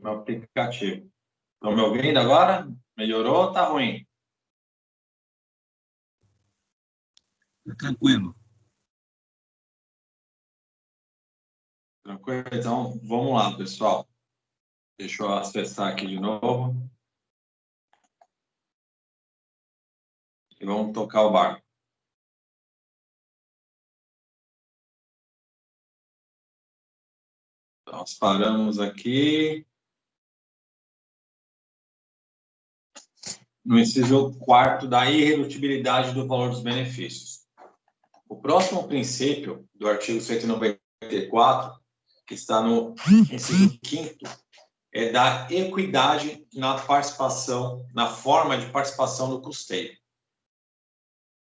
aplicativo. Estão me ouvindo agora? Melhorou ou tá ruim? Tranquilo. Tranquilo? Então, vamos lá, pessoal. Deixa eu acessar aqui de novo. E vamos tocar o barco. Então, nós paramos aqui no inciso 4º da irredutibilidade do valor dos benefícios. O próximo princípio do artigo 194, que está no inciso 5º, é da equidade na participação, na forma de participação do custeio.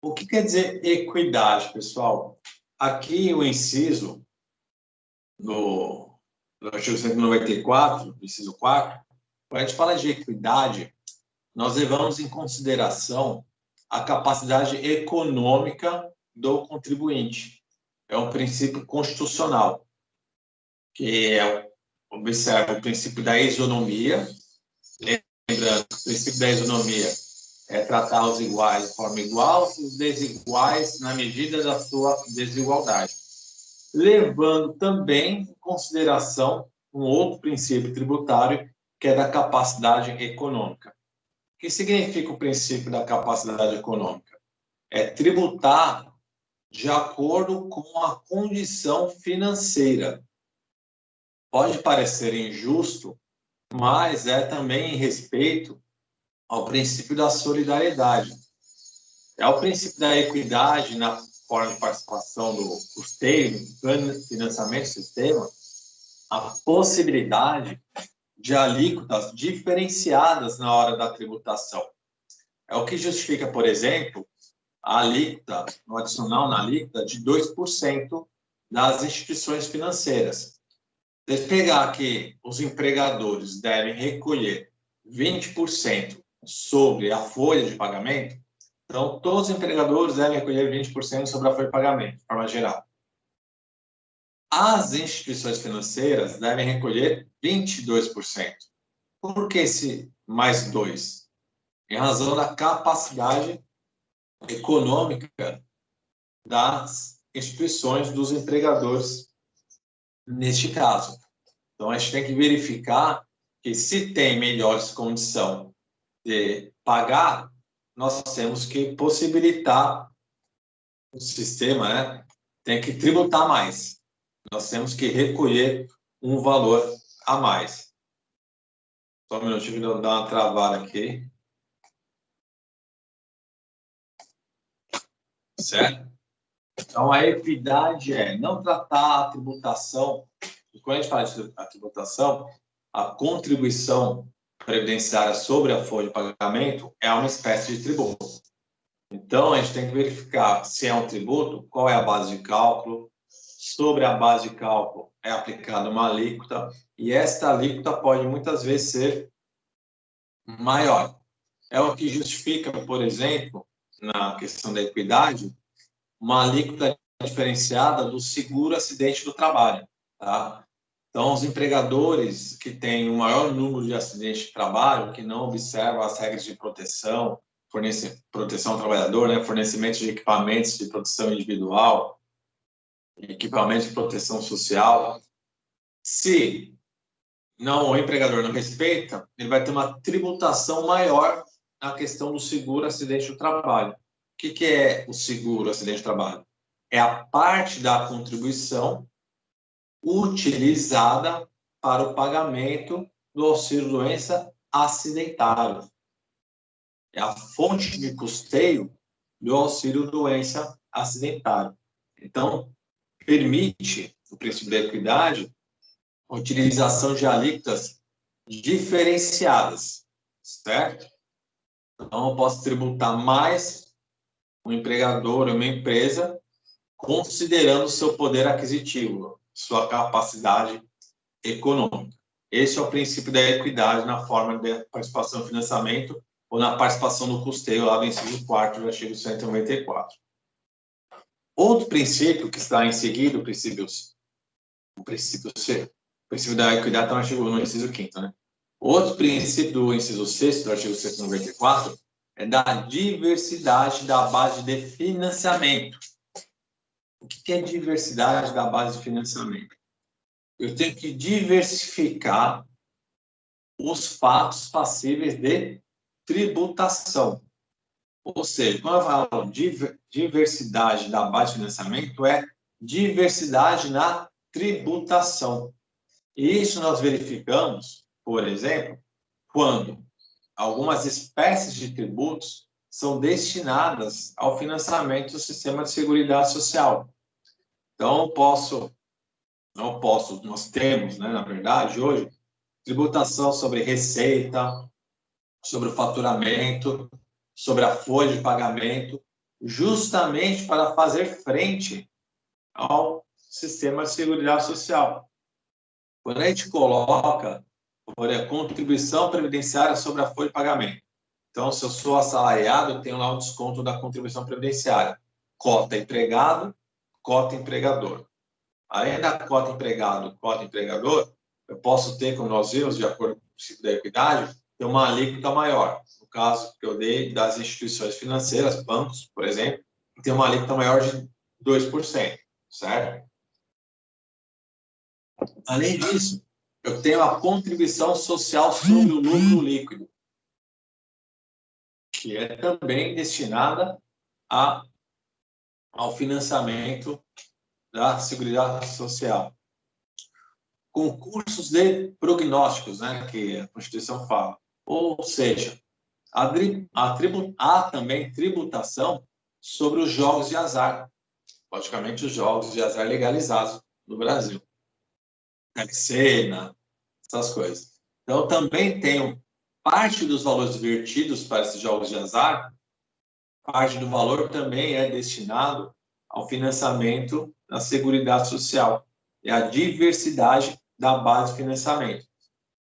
O que quer dizer equidade, pessoal? Aqui o inciso do artigo 194, inciso 4º, quando a gente fala de equidade, nós levamos em consideração a capacidade econômica do contribuinte. É um princípio constitucional, que observa o princípio da isonomia. Lembrando, o princípio da isonomia é tratar os iguais de forma igual e os desiguais na medida da sua desigualdade. Levando também em consideração um outro princípio tributário, que é da capacidade econômica. O que significa o princípio da capacidade econômica? É tributar de acordo com a condição financeira. Pode parecer injusto, mas é também em respeito ao princípio da solidariedade. É o princípio da equidade na forma de participação do custeio, do plano de financiamento do sistema, a possibilidade de alíquotas diferenciadas na hora da tributação. É o que justifica, por exemplo, a alíquota, no adicional na alíquota, de 2% das instituições financeiras. Se pegar que os empregadores devem recolher 20% sobre a folha de pagamento, então todos os empregadores devem recolher 20% sobre a folha de pagamento, de forma geral. As instituições financeiras devem recolher 22%. Por que esse mais 2%? Em razão da capacidade econômica das instituições, dos empregadores, neste caso. Então, a gente tem que verificar que, se tem melhores condições de pagar, nós temos que possibilitar o sistema, né? Tem que tributar mais. Nós temos que recolher um valor a mais. Só um minutinho que eu dar uma travada aqui. Certo? Então, a equidade é não tratar a tributação, quando a gente fala de tributação, a contribuição previdenciária sobre a folha de pagamento é uma espécie de tributo. Então, a gente tem que verificar se é um tributo, qual é a base de cálculo. Sobre a base de cálculo é aplicada uma alíquota, e esta alíquota pode muitas vezes ser maior. É o que justifica, por exemplo, na questão da equidade, uma alíquota diferenciada do seguro acidente do trabalho. Tá? Então, os empregadores que têm um maior número de acidentes de trabalho, que não observam as regras de proteção, proteção ao trabalhador, né? Fornecimento de equipamentos de proteção individual, equipamentos de proteção social, se o empregador não respeita, ele vai ter uma tributação maior na questão do seguro acidente do trabalho. O que é o seguro acidente do trabalho? É a parte da contribuição utilizada para o pagamento do auxílio-doença acidentário. É a fonte de custeio do auxílio-doença acidentário. Então, permite, o princípio da equidade, a utilização de alíquotas diferenciadas, certo? Então, eu posso tributar mais um empregador ou uma empresa, considerando o seu poder aquisitivo, sua capacidade econômica. Esse é o princípio da equidade na forma de participação no financiamento ou na participação no custeio, lá do inciso 4º do artigo 194. Outro princípio que está em seguida, o princípio C, o princípio da equidade está no inciso 5º, né? Outro princípio do inciso 6º, do artigo 194, é da diversidade da base de financiamento. O que é diversidade da base de financiamento? Eu tenho que diversificar os fatos passíveis de tributação. Ou seja, quando eu falo diversidade da base de financiamento, é diversidade na tributação. E isso nós verificamos, por exemplo, quando algumas espécies de tributos são destinadas ao financiamento do sistema de seguridade social. Então, nós temos, né, na verdade, hoje, tributação sobre receita, sobre o faturamento, sobre a folha de pagamento, justamente para fazer frente ao sistema de seguridade social. Quando a gente coloca a contribuição previdenciária sobre a folha de pagamento, então, se eu sou assalariado, eu tenho lá o desconto da contribuição previdenciária. Cota empregado, cota empregador. Além da cota empregado, cota empregador, eu posso ter, como nós vimos, de acordo com o princípio da equidade, ter uma alíquota maior. No caso que eu dei das instituições financeiras, bancos, por exemplo, tem uma alíquota maior de 2%, certo? Além disso, eu tenho a contribuição social sobre o lucro líquido, que é também destinada ao financiamento da Seguridade Social. Concursos de prognósticos, né, que a Constituição fala. Ou seja, há também tributação sobre os jogos de azar, logicamente os jogos de azar legalizados no Brasil. Cena, essas coisas. Então, também tenho parte dos valores vertidos para esses jogos de azar, parte do valor também é destinado ao financiamento da Seguridade Social. É a diversidade da base de financiamento.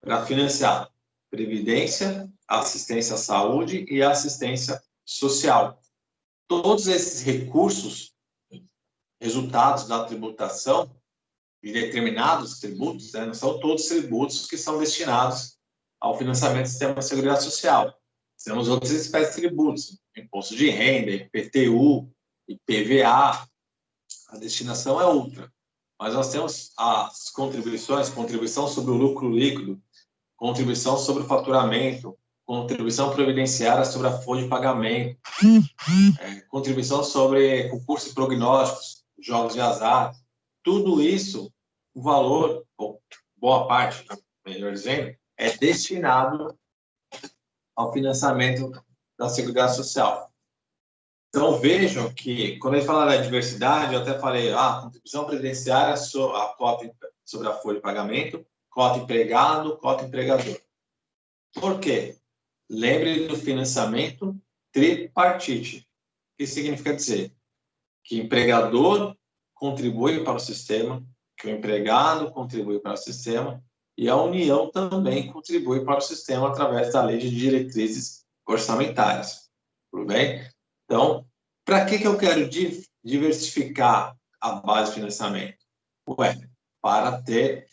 Para financiar previdência, assistência à saúde e assistência social. Todos esses recursos, resultados da tributação, de determinados tributos, né, não são todos tributos que são destinados ao financiamento do sistema de seguridade social. Temos outras espécies de tributos, imposto de renda, IPTU, IPVA, a destinação é outra. Mas nós temos as contribuições, contribuição sobre o lucro líquido, contribuição sobre o faturamento, contribuição previdenciária sobre a folha de pagamento, contribuição sobre concursos e prognósticos, jogos de azar. Tudo isso, o valor, ou boa parte, melhor dizendo, é destinado ao financiamento da Seguridade Social. Então, vejam que, quando a gente fala da diversidade, eu até falei, contribuição previdenciária, a cota sobre a folha de pagamento, cota empregado, cota empregador. Por quê? Lembre do financiamento tripartite. O que significa dizer? Que o empregador contribui para o sistema, que o empregado contribui para o sistema e a União também contribui para o sistema através da Lei de Diretrizes Orçamentárias. Tudo bem? Então, para que eu quero diversificar a base de financiamento? Para ter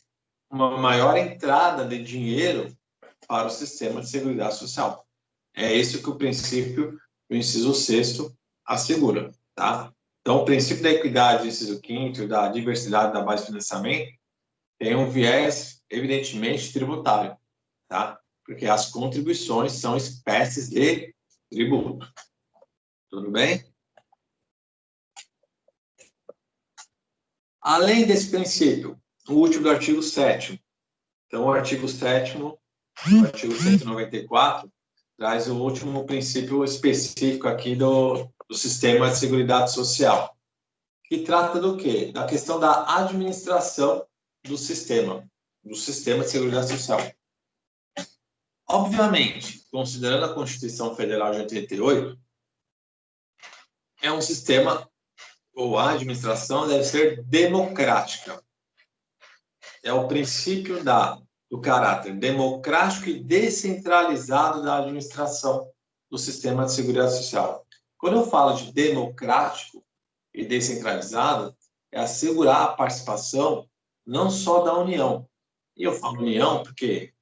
uma maior entrada de dinheiro para o sistema de seguridade social. É isso que o princípio do inciso 6º assegura, tá? Então, o princípio da equidade do inciso 5º, da diversidade da base de financiamento, tem um viés, evidentemente, tributário, tá? Porque as contribuições são espécies de tributo. Tudo bem? Além desse princípio, o último do artigo 7º. Então, o artigo 7º, o artigo 194, traz o último princípio específico aqui do sistema de seguridade social, que trata do quê? Da questão da administração do sistema de seguridade social. Obviamente, considerando a Constituição Federal de 88, é um sistema, ou a administração deve ser democrática. É o princípio do caráter democrático e descentralizado da administração do sistema de seguridade social. Quando eu falo de democrático, e descentralizado é assegurar a participação não só da União. E eu falo União porque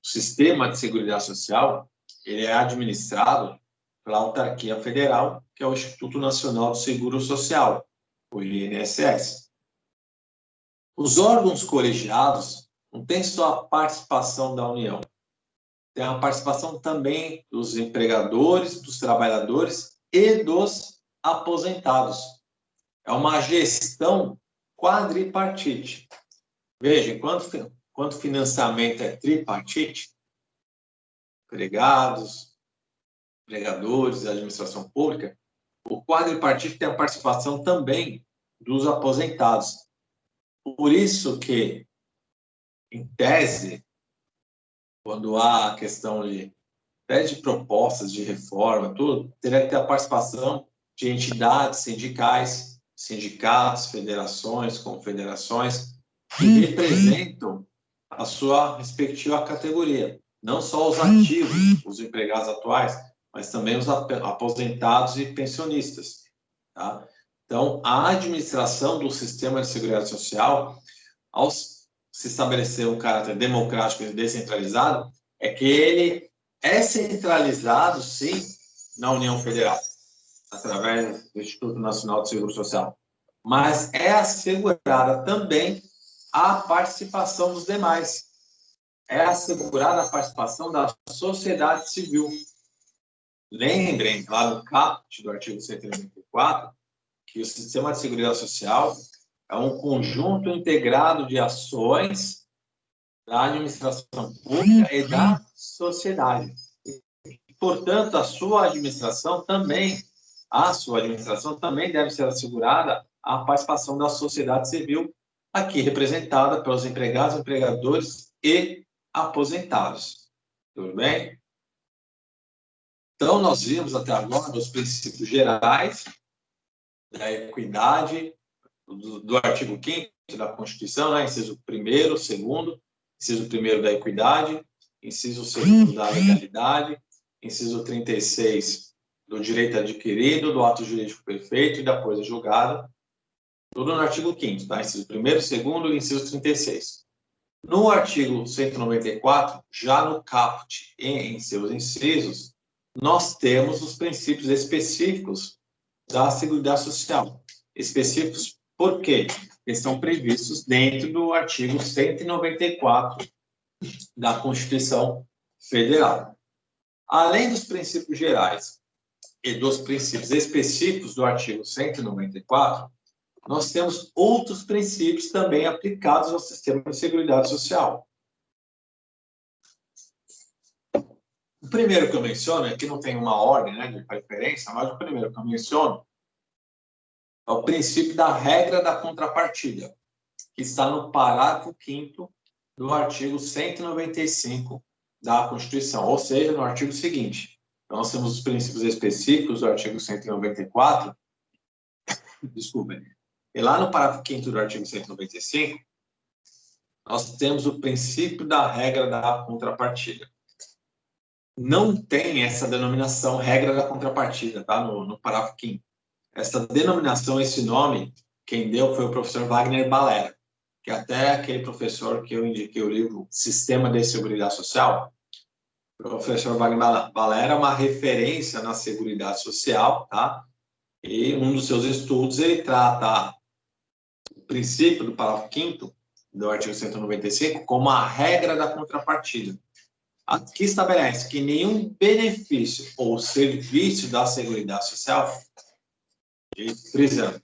o sistema de seguridade social ele é administrado pela autarquia federal, que é o Instituto Nacional do Seguro Social, o INSS. Os órgãos colegiados não têm só a participação da União, tem a participação também dos empregadores, dos trabalhadores e dos aposentados. É uma gestão quadripartite. Veja, enquanto financiamento é tripartite, empregados, empregadores, administração pública, o quadripartite tem a participação também dos aposentados. Por isso que, em tese, quando há a questão de propostas de reforma, tudo, teria que ter a participação de entidades sindicais, sindicatos, federações, confederações, que representam a sua respectiva categoria. Não só os ativos, os empregados atuais, mas também os aposentados e pensionistas. Tá? Então, a administração do sistema de seguridade social, ao se estabelecer um caráter democrático e descentralizado, é que ele é centralizado, sim, na União Federal, através do Instituto Nacional de Seguro Social, mas é assegurada também a participação dos demais, é assegurada a participação da sociedade civil. Lembrem, lá no caput do artigo 194, que o sistema de seguridade social é um conjunto integrado de ações da administração pública e da sociedade. Portanto, a sua administração também deve ser assegurada a participação da sociedade civil, aqui representada pelos empregados, empregadores e aposentados. Tudo bem? Então, nós vimos até agora os princípios gerais da equidade, do artigo 5º da Constituição, né? Inciso 1º, 2º, inciso 1º da equidade, inciso 2º da legalidade, inciso 36 do direito adquirido, do ato jurídico perfeito e da coisa julgada, tudo no artigo 5º, tá? Inciso 1º, 2º e inciso 36. No artigo 194, já no caput e em seus incisos, nós temos os princípios específicos da Seguridade Social. Específicos por quê? Eles estão previstos dentro do artigo 194 da Constituição Federal. Além dos princípios gerais e dos princípios específicos do artigo 194, nós temos outros princípios também aplicados ao sistema de seguridade social. O primeiro que eu menciono, aqui não tem uma ordem, né, de preferência, mas o primeiro que eu menciono é o princípio da regra da contrapartida, que está no parágrafo 5º do artigo 195 da Constituição, ou seja, no artigo seguinte. Então, nós temos os princípios específicos do artigo 194, desculpem, e lá no parágrafo 5º do artigo 195, nós temos o princípio da regra da contrapartida. Não tem essa denominação regra da contrapartida, tá? No parágrafo 5º. Essa denominação, esse nome, quem deu foi o professor Wagner Balera, que até aquele professor que eu indiquei o livro Sistema de Seguridade Social. O professor Wagner Balera é uma referência na Seguridade Social, tá? E um dos seus estudos, ele trata o princípio do parágrafo 5º do artigo 195 como a regra da contrapartida. Aqui estabelece que nenhum benefício ou serviço da Seguridade Social, frisando,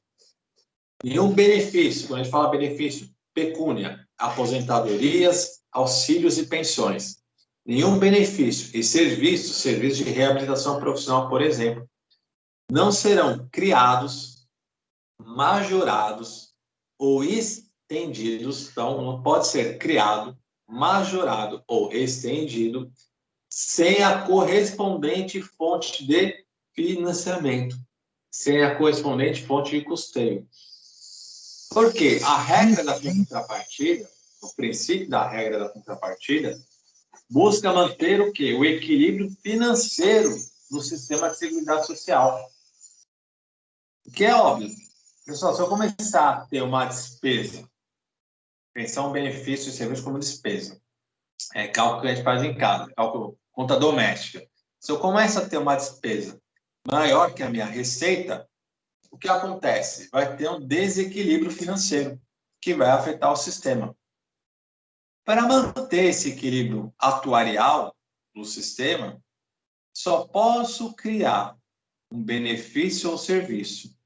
nenhum benefício, quando a gente fala benefício, pecúnia, aposentadorias, auxílios e pensões, nenhum benefício e serviço de reabilitação profissional, por exemplo, não serão criados, majorados ou estendidos, então não pode ser criado, majorado ou estendido sem a correspondente fonte de financiamento, sem a correspondente fonte de custeio. Porque a regra da contrapartida, o princípio da regra da contrapartida, busca manter o quê? O equilíbrio financeiro no sistema de seguridade social. O que é óbvio. Pessoal, se eu começar a ter uma despesa, pensão, benefício e serviço como despesa, cálculo que a gente faz em casa, cálculo conta doméstica. Se eu começo a ter uma despesa maior que a minha receita, o que acontece? Vai ter um desequilíbrio financeiro que vai afetar o sistema. Para manter esse equilíbrio atuarial no sistema, só posso criar um benefício ou serviço.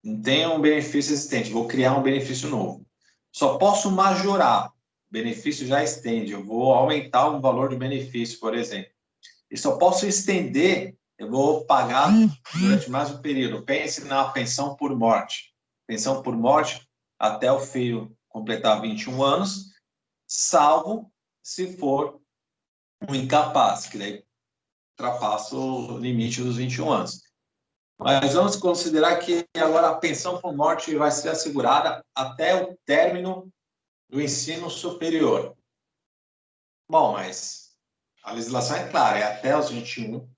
Não tem um benefício existente, vou criar um benefício novo. Só posso majorar, o benefício já estende, eu vou aumentar o valor do benefício, por exemplo. E só posso estender, eu vou pagar durante mais um período. Pense na pensão por morte. Pensão por morte até o filho completar 21 anos, salvo se for um incapaz, que daí ultrapassa o limite dos 21 anos. Mas vamos considerar que agora a pensão por morte vai ser assegurada até o término do ensino superior. Bom, mas a legislação é clara, é até os 21,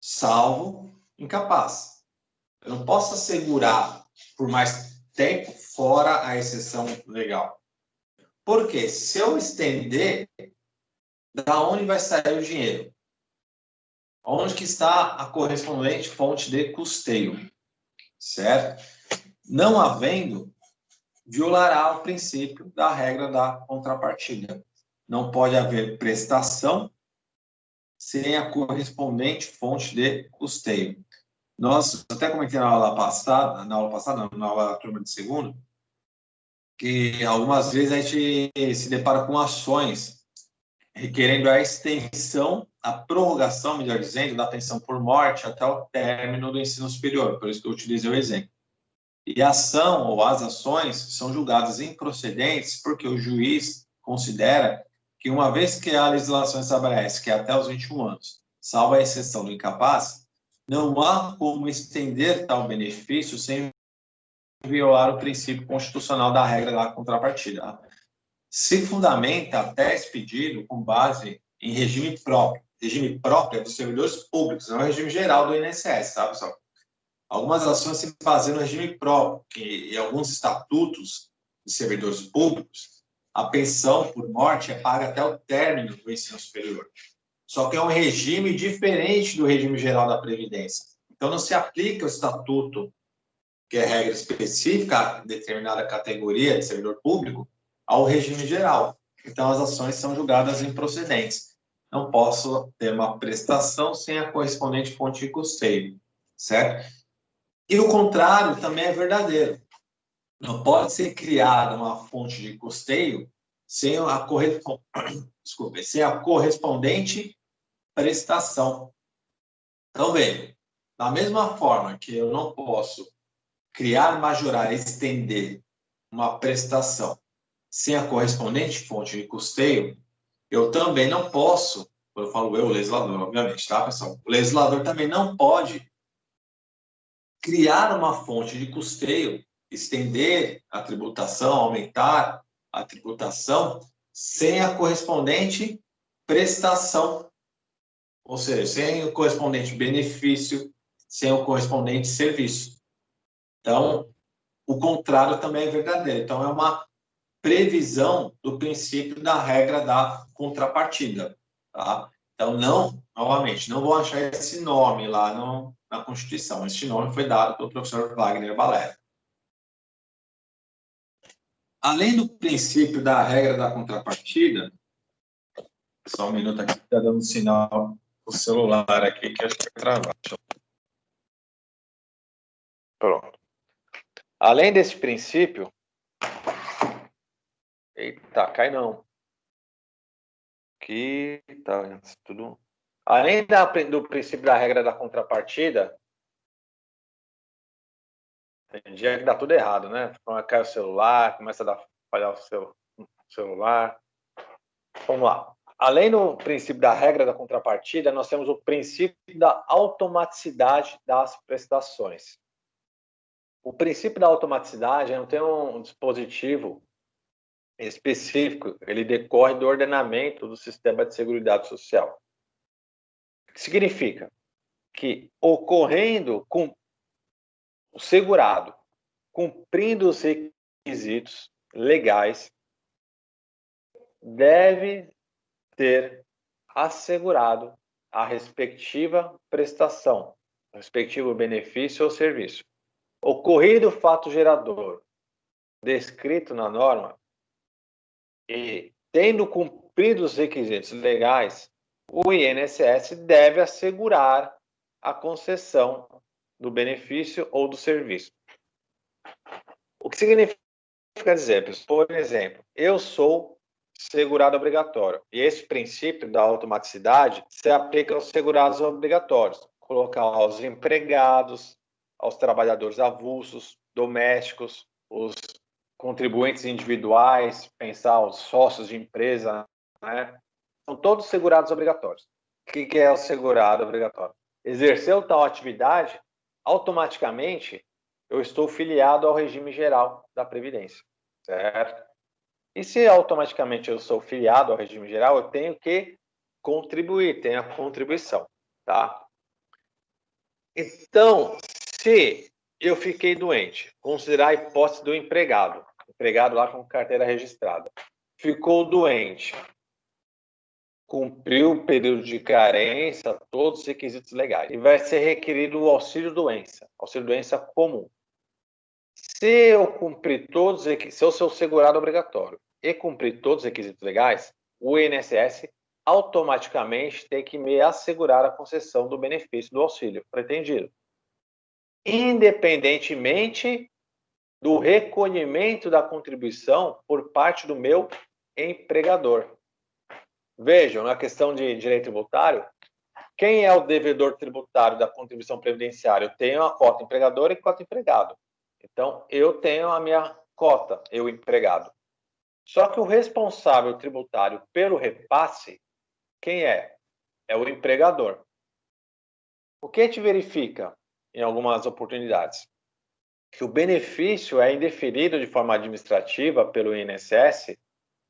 salvo incapaz. Eu não posso assegurar por mais tempo fora a exceção legal. Por quê? Se eu estender, da onde vai sair o dinheiro? Onde que está a correspondente fonte de custeio? Certo? Não havendo, violará o princípio da regra da contrapartida. Não pode haver prestação sem a correspondente fonte de custeio. Nós até comentei na aula passada, na aula da turma de segunda, que algumas vezes a gente se depara com ações requerendo a extensão, a prorrogação, melhor dizendo, da pensão por morte até o término do ensino superior, por isso que eu utilizei o exemplo. E a ação ou as ações são julgadas improcedentes porque o juiz considera que, uma vez que a legislação estabelece que é até os 21 anos, salvo a exceção do incapaz, não há como estender tal benefício sem violar o princípio constitucional da regra da contrapartida. Se fundamenta até esse pedido com base em regime próprio. Regime próprio é dos servidores públicos, não é o regime geral do INSS, tá, pessoal? Algumas ações se baseiam no regime próprio, que em alguns estatutos de servidores públicos, a pensão por morte é paga até o término do ensino superior. Só que é um regime diferente do regime geral da Previdência. Então, não se aplica o estatuto, que é regra específica a determinada categoria de servidor público, ao regime geral. Então, as ações são julgadas improcedentes. Não posso ter uma prestação sem a correspondente fonte de custeio, certo? E o contrário também é verdadeiro. Não pode ser criada uma fonte de custeio sem a correspondente prestação. Então, veja, da mesma forma que eu não posso criar, majorar, estender uma prestação sem a correspondente fonte de custeio, eu também não posso, eu falo eu, o legislador, obviamente, tá, pessoal? O legislador também não pode criar uma fonte de custeio, estender a tributação, aumentar a tributação, sem a correspondente prestação, ou seja, sem o correspondente benefício, sem o correspondente serviço. Então, o contrário também é verdadeiro. Então, é uma previsão do princípio da regra da contrapartida, tá? Então, novamente, não vou achar esse nome lá na Constituição. Esse nome foi dado pelo professor Wagner Valério. Além do princípio da regra da contrapartida, só um minuto aqui, está dando sinal o celular aqui, que acho que vai travar. Pronto. Além desse princípio... Eita, cai não. Aqui tá tudo... Além do princípio da regra da contrapartida, tem dia que dá tudo errado, né? Cai o celular, começa a falhar o celular. Vamos lá. Além do princípio da regra da contrapartida, nós temos o princípio da automaticidade das prestações. O princípio da automaticidade não tem um dispositivo específico, ele decorre do ordenamento do sistema de seguridade social. O que significa? Que ocorrendo com o segurado cumprindo os requisitos legais, deve ter assegurado a respectiva prestação, o respectivo benefício ou serviço. Ocorrido o fato gerador descrito na norma e tendo cumprido os requisitos legais, o INSS deve assegurar a concessão do benefício ou do serviço. O que significa dizer, por exemplo, eu sou segurado obrigatório. E esse princípio da automaticidade se aplica aos segurados obrigatórios. Colocar aos empregados, aos trabalhadores avulsos, domésticos, os contribuintes individuais, pensar os sócios de empresa, né? São todos segurados obrigatórios. O que é o segurado obrigatório? Exerceu tal atividade, automaticamente eu estou filiado ao regime geral da Previdência, certo? E se automaticamente eu sou filiado ao regime geral, eu tenho que contribuir, tenho a contribuição, tá? Então, se eu fiquei doente, considerar a hipótese do empregado lá com carteira registrada, ficou doente, cumpriu o período de carência, todos os requisitos legais, e vai ser requerido o auxílio-doença comum. Se eu cumprir todos, se eu sou segurado obrigatório e cumprir todos os requisitos legais, o INSS automaticamente tem que me assegurar a concessão do benefício do auxílio pretendido, independentemente do recolhimento da contribuição por parte do meu empregador. Vejam, na questão de direito tributário, quem é o devedor tributário da contribuição previdenciária? Eu tenho a cota empregador e cota empregado. Então, eu tenho a minha cota, eu empregado. Só que o responsável tributário pelo repasse, quem é? É o empregador. O que a gente verifica em algumas oportunidades? Que o benefício é indeferido de forma administrativa pelo INSS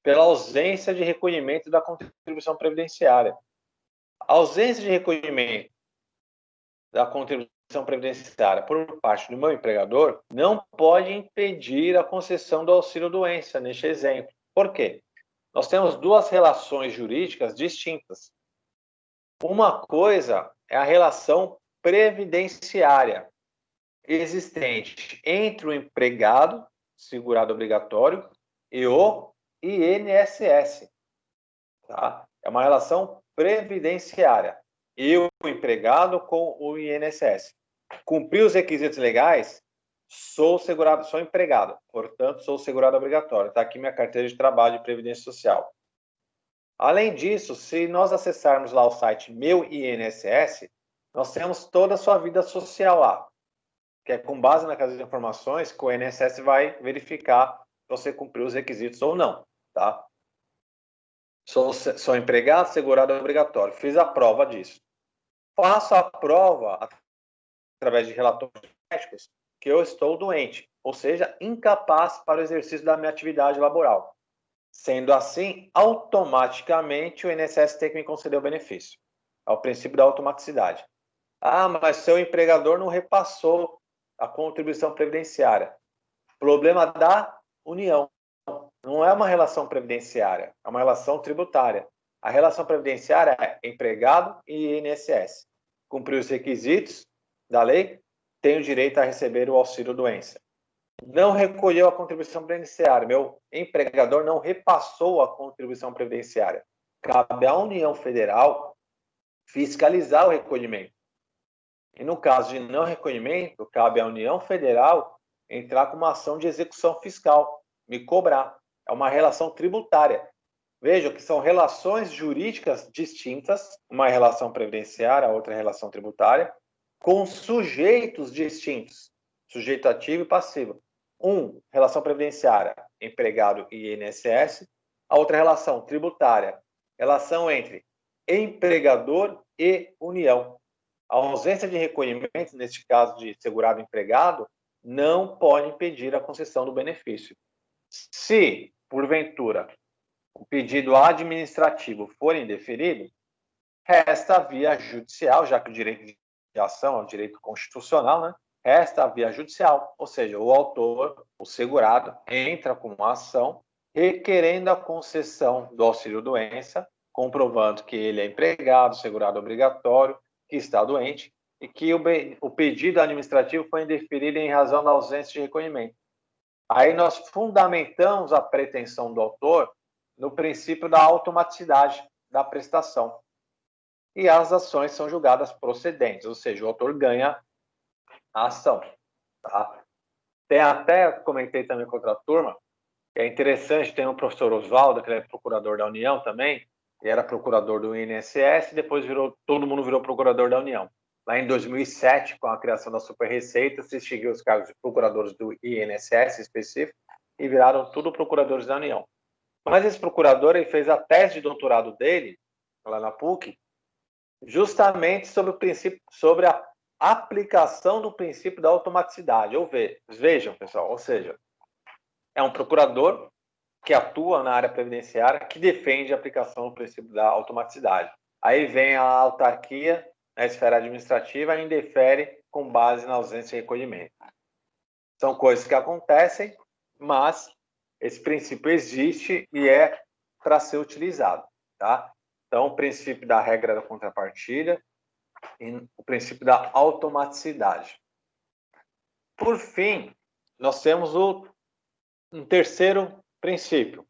pela ausência de recolhimento da contribuição previdenciária. A ausência de recolhimento da contribuição previdenciária por parte do meu empregador não pode impedir a concessão do auxílio-doença, neste exemplo. Por quê? Nós temos duas relações jurídicas distintas. Uma coisa é a relação previdenciária existente entre o empregado, segurado obrigatório, e o INSS. Tá? É uma relação previdenciária. Eu, empregado, com o INSS. Cumprir os requisitos legais, sou segurado, sou empregado, portanto, sou segurado obrigatório. Está aqui minha carteira de trabalho de Previdência Social. Além disso, se nós acessarmos lá o site Meu INSS, nós temos toda a sua vida social lá, que é com base naquelas informações que o INSS vai verificar se você cumpriu os requisitos ou não, tá? Sou empregado, segurado obrigatório. Fiz a prova disso. Faço a prova através de relatórios médicos que eu estou doente, ou seja, incapaz para o exercício da minha atividade laboral. Sendo assim, automaticamente o INSS tem que me conceder o benefício. É o princípio da automaticidade. Ah, mas seu empregador não repassou a contribuição previdenciária. Problema da União. Não é uma relação previdenciária, é uma relação tributária. A relação previdenciária é empregado e INSS. Cumpriu os requisitos da lei, tem o direito a receber o auxílio-doença. Não recolheu a contribuição previdenciária, meu empregador não repassou a contribuição previdenciária. Cabe à União Federal fiscalizar o recolhimento. E no caso de não recolhimento, cabe à União Federal entrar com uma ação de execução fiscal, me cobrar. É uma relação tributária. Vejam que são relações jurídicas distintas, uma relação previdenciária, outra relação tributária, com sujeitos distintos, sujeito ativo e passivo. Relação previdenciária, empregado e INSS. A outra relação tributária, relação entre empregador e União. A ausência de recolhimento, neste caso de segurado empregado, não pode impedir a concessão do benefício. Se, porventura, o pedido administrativo for indeferido, resta a via judicial, já que o direito de ação é um direito constitucional, né? resta a via judicial, ou seja, o autor, o segurado, entra com uma ação requerendo a concessão do auxílio-doença, comprovando que ele é empregado, segurado obrigatório, que está doente e que o pedido administrativo foi indeferido em razão da ausência de recolhimento. Aí nós fundamentamos a pretensão do autor no princípio da automaticidade da prestação. E as ações são julgadas procedentes, ou seja, o autor ganha a ação. Tá? Tem até, comentei também com outra turma, que é interessante, tem um professor Oswaldo, que ele é procurador da União também, e era procurador do INSS, e depois todo mundo virou procurador da União. Lá em 2007, com a criação da Super Receita, se extinguiu os cargos de procuradores do INSS específico e viraram tudo procuradores da União. Mas esse procurador ele fez a tese de doutorado dele, lá na PUC, justamente sobre o princípio, sobre a aplicação do princípio da automaticidade. Vejam, pessoal, ou seja, é um procurador que atua na área previdenciária que defende a aplicação do princípio da automaticidade. Aí vem a autarquia na esfera administrativa e indefere com base na ausência de recolhimento. São coisas que acontecem, mas esse princípio existe e é para ser utilizado, tá? Então, o princípio da regra da contrapartida e o princípio da automaticidade. Por fim, nós temos um terceiro princípio,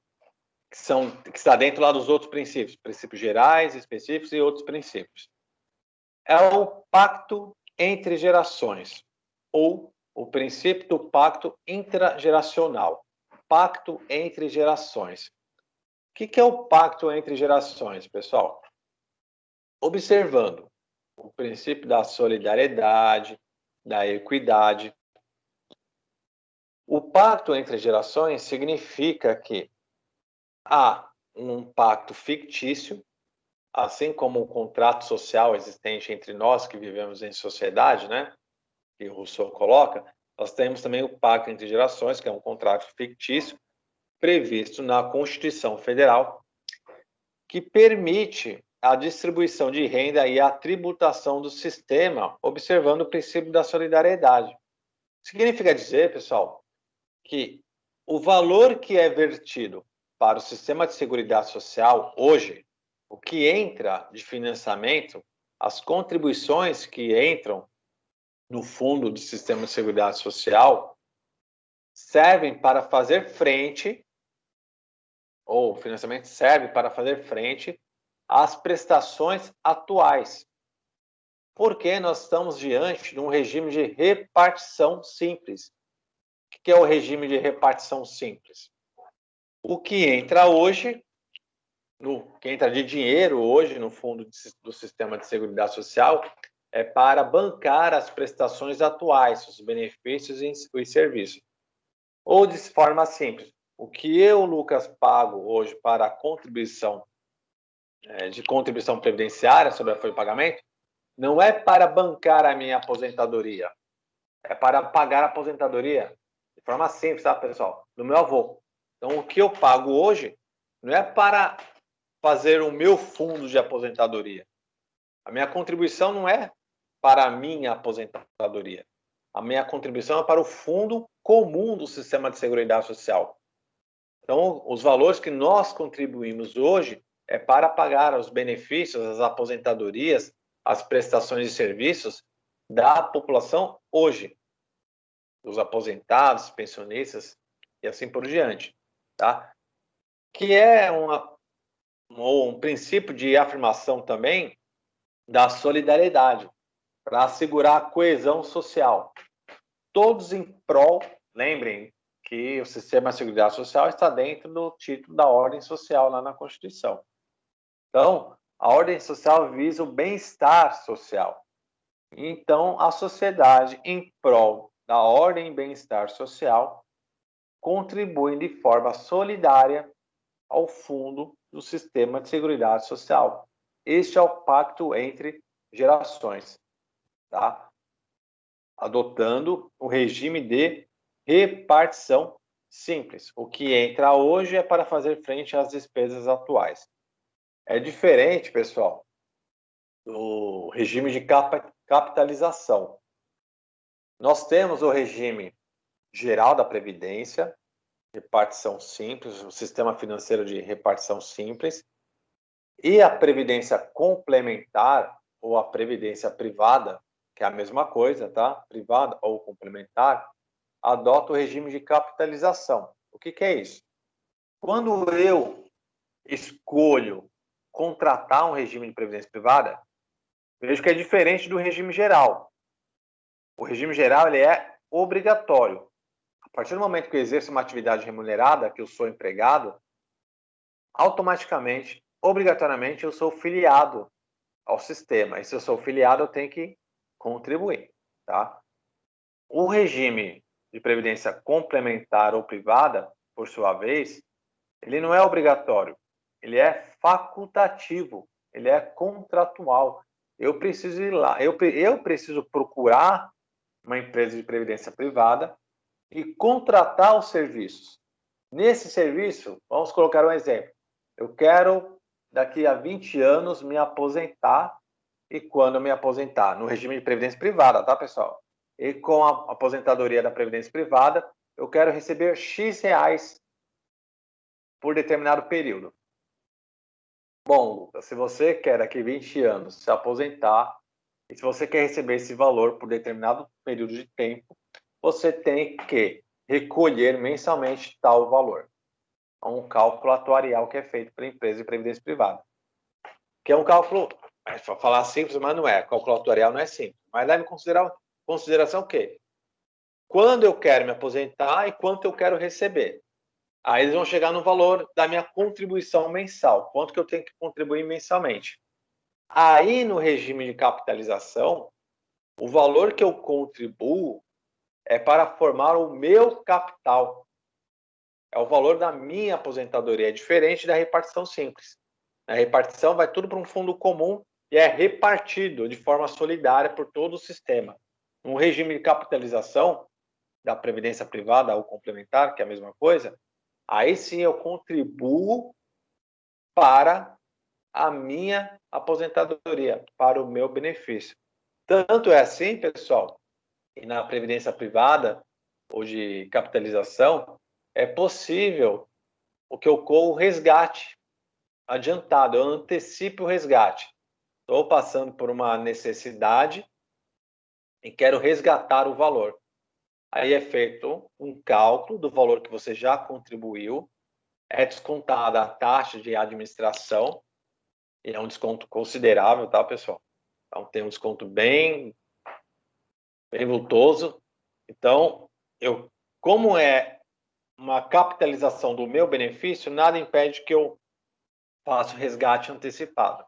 que está dentro lá dos outros princípios gerais, específicos e outros princípios. É o pacto entre gerações, ou o princípio do pacto intrageracional. Pacto entre gerações. O que é o pacto entre gerações, pessoal? Observando o princípio da solidariedade, da equidade. O pacto entre gerações significa que há um pacto fictício, assim como o contrato social existente entre nós que vivemos em sociedade, né? Que o Rousseau coloca, nós temos também o pacto entre gerações, que é um contrato fictício previsto na Constituição Federal, que permite a distribuição de renda e a tributação do sistema, observando o princípio da solidariedade. Significa dizer, pessoal, que o valor que é vertido para o sistema de seguridade social hoje, o que entra de financiamento, as contribuições que entram no fundo do sistema de seguridade social, servem para fazer frente, ou o financiamento serve para fazer frente às prestações atuais. Porque nós estamos diante de um regime de repartição simples. O que é o regime de repartição simples? O que entra hoje, que entra de dinheiro hoje no fundo do sistema de seguridade social, é para bancar as prestações atuais, os benefícios e os serviços. Ou de forma simples, o que eu, Lucas, pago hoje para a contribuição de contribuição previdenciária sobre a folha de pagamento, não é para bancar a minha aposentadoria, é para pagar a aposentadoria de forma simples, tá, pessoal? Do meu avô. Então, o que eu pago hoje não é para fazer o meu fundo de aposentadoria. A minha contribuição não é para a minha aposentadoria. A minha contribuição é para o fundo comum do sistema de seguridade social. Então, os valores que nós contribuímos hoje é para pagar os benefícios, as aposentadorias, as prestações de serviços da população hoje. Os aposentados, pensionistas e assim por diante. Tá? Que é um princípio de afirmação também da solidariedade, para assegurar a coesão social. Todos em prol, lembrem que o sistema de seguridade social está dentro do título da ordem social lá na Constituição. Então, a ordem social visa o bem-estar social. Então, a sociedade, em prol da ordem e bem-estar social, contribui de forma solidária ao fundo do sistema de seguridade social. Este é o pacto entre gerações, tá? Adotando o regime de repartição simples. O que entra hoje é para fazer frente às despesas atuais. É diferente, pessoal, do regime de capitalização. Nós temos o regime geral da Previdência, repartição simples, o sistema financeiro de repartição simples, e a Previdência complementar, ou a Previdência privada, que é a mesma coisa, tá? Privada ou complementar, adota o regime de capitalização. O que é isso? Quando eu escolho contratar um regime de previdência privada, vejo que é diferente do regime geral. O regime geral ele é obrigatório. A partir do momento que eu exerço uma atividade remunerada, que eu sou empregado, automaticamente, obrigatoriamente, eu sou filiado ao sistema. E se eu sou filiado, eu tenho que contribuir, tá? O regime de previdência complementar ou privada, por sua vez, ele não é obrigatório, ele é facultativo, ele é contratual. Eu preciso ir lá, eu preciso procurar uma empresa de previdência privada e contratar os serviços. Nesse serviço, vamos colocar um exemplo. Eu quero, daqui a 20 anos, me aposentar, e quando eu me aposentar, no regime de previdência privada, tá, pessoal? E com a aposentadoria da previdência privada, eu quero receber X reais por determinado período. Bom, Lucas, se você quer daqui a 20 anos se aposentar, e se você quer receber esse valor por determinado período de tempo, você tem que recolher mensalmente tal valor. É um cálculo atuarial que é feito pela empresa de previdência privada. Que é um cálculo, para falar simples, mas não é. Cálculo atuarial não é simples. Mas leve em consideração o quê? Quando eu quero me aposentar e quanto eu quero receber. Aí eles vão chegar no valor da minha contribuição mensal. Quanto que eu tenho que contribuir mensalmente. Aí, no regime de capitalização, o valor que eu contribuo é para formar o meu capital. É o valor da minha aposentadoria. É diferente da repartição simples. A repartição vai tudo para um fundo comum e é repartido de forma solidária por todo o sistema. No regime de capitalização da previdência privada ou complementar, que é a mesma coisa, aí sim eu contribuo para a minha aposentadoria, para o meu benefício. Tanto é assim, pessoal, e na previdência privada ou de capitalização, é possível o que ocorra o resgate adiantado, eu antecipo o resgate. Estou passando por uma necessidade e quero resgatar o valor. Aí é feito um cálculo do valor que você já contribuiu, é descontada a taxa de administração, e é um desconto considerável, tá, pessoal? Então, tem um desconto bem vultoso. Então, como é uma capitalização do meu benefício, nada impede que eu faça o resgate antecipado.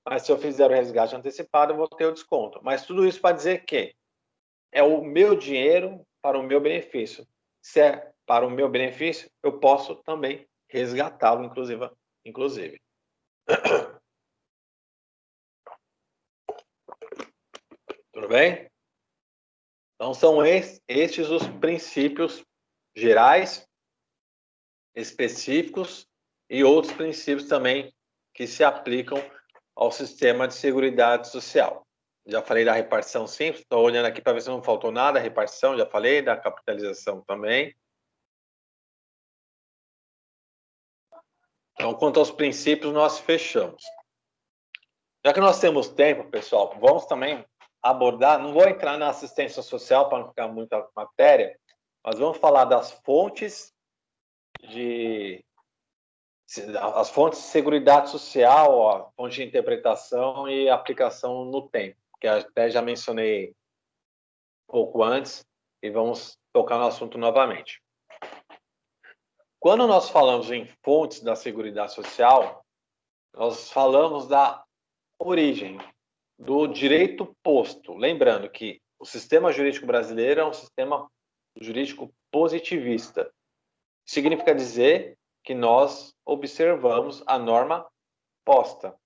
Mas se eu fizer o resgate antecipado, eu vou ter o desconto. Mas tudo isso para dizer que é o meu dinheiro para o meu benefício. Se é para o meu benefício, eu posso também resgatá-lo, inclusive. Tudo bem? Então, são estes os princípios gerais, específicos e outros princípios também que se aplicam ao sistema de seguridade social. Já falei da repartição simples, estou olhando aqui para ver se não faltou nada, a repartição, já falei, da capitalização também. Então, quanto aos princípios, nós fechamos. Já que nós temos tempo, pessoal, vamos também abordar, não vou entrar na assistência social para não ficar muita matéria, mas vamos falar das fontes de seguridade social, a fonte de interpretação e aplicação no tempo, que até já mencionei um pouco antes, e vamos tocar no assunto novamente. Quando nós falamos em fontes da seguridade social, nós falamos da origem do direito posto. Lembrando que o sistema jurídico brasileiro é um sistema jurídico positivista. Significa dizer que nós observamos a norma posta.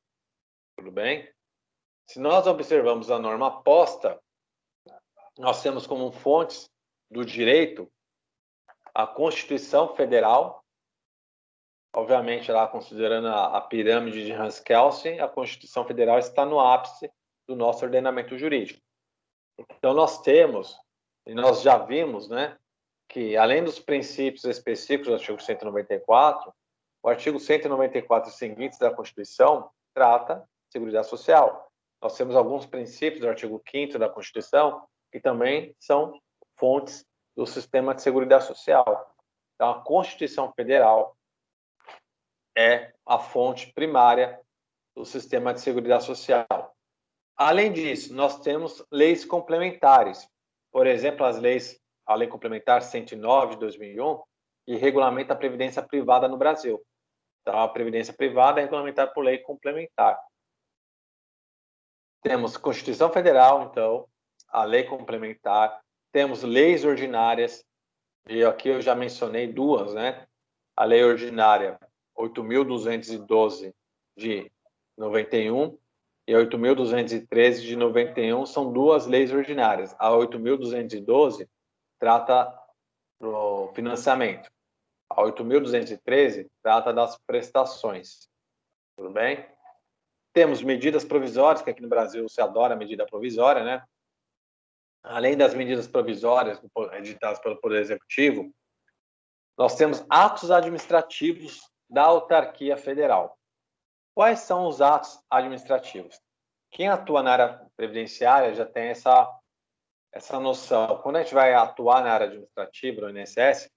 Tudo bem? Se nós observamos a norma posta, nós temos como fontes do direito a Constituição Federal, obviamente lá considerando a pirâmide de Hans Kelsen, a Constituição Federal está no ápice do nosso ordenamento jurídico. Então nós temos E nós já vimos, né, que além dos princípios específicos do artigo 194, o artigo 194 e seguintes da Constituição trata de Seguridade Social. Nós temos alguns princípios do artigo 5º da Constituição que também são fontes do sistema de Seguridade Social. Então, a Constituição Federal é a fonte primária do sistema de Seguridade Social. Além disso, nós temos leis complementares. Por exemplo, a Lei Complementar 109 de 2001, que regulamenta a previdência privada no Brasil. Então, a previdência privada é regulamentada por lei complementar. Temos Constituição Federal, então, a lei complementar, temos leis ordinárias, e aqui eu já mencionei duas, né? A lei ordinária 8.212 de 91 e a 8.213 de 91 são duas leis ordinárias. A 8.212 trata do financiamento. A 8.213 trata das prestações. Tudo bem? Temos medidas provisórias, que aqui no Brasil se adora medida provisória, né? Além das medidas provisórias editadas pelo Poder Executivo, nós temos atos administrativos da autarquia federal. Quais são os atos administrativos? Quem atua na área previdenciária já tem essa noção. Quando a gente vai atuar na área administrativa do INSS,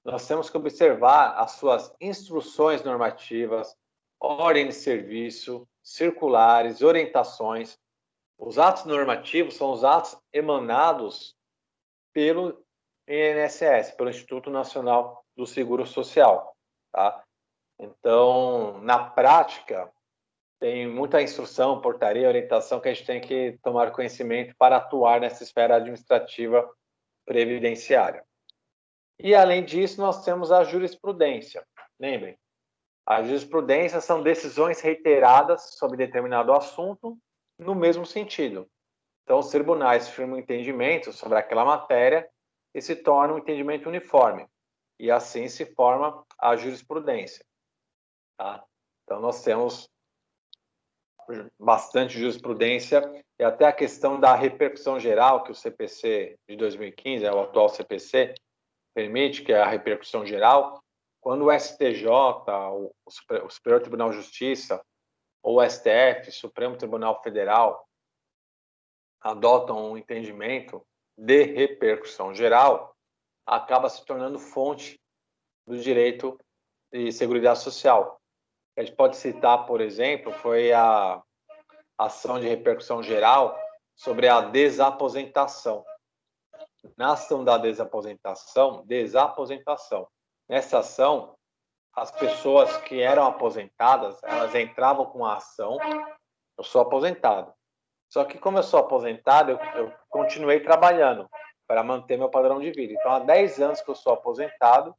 nós temos que observar as suas instruções normativas, ordem de serviço, circulares, orientações. Os atos normativos são os atos emanados pelo INSS, pelo Instituto Nacional do Seguro Social, tá? Então, na prática, tem muita instrução, portaria, orientação que a gente tem que tomar conhecimento para atuar nessa esfera administrativa previdenciária. E, além disso, nós temos a jurisprudência. Lembrem, a jurisprudência são decisões reiteradas sobre determinado assunto no mesmo sentido. Então, os tribunais firmam entendimento sobre aquela matéria e se torna um entendimento uniforme. E assim se forma a jurisprudência. Tá? Então, nós temos bastante jurisprudência e até a questão da repercussão geral que o CPC de 2015, o atual CPC, permite, que é a repercussão geral. Quando o STJ, o Superior Tribunal de Justiça, ou o STF, Supremo Tribunal Federal, adotam um entendimento de repercussão geral, acaba se tornando fonte do direito de Seguridade Social. A gente pode citar, por exemplo, foi a ação de repercussão geral sobre a desaposentação. Na ação da desaposentação, nessa ação, as pessoas que eram aposentadas, elas entravam com a ação, eu sou aposentado. Só que como eu sou aposentado, eu continuei trabalhando para manter meu padrão de vida. Então, há 10 anos que eu sou aposentado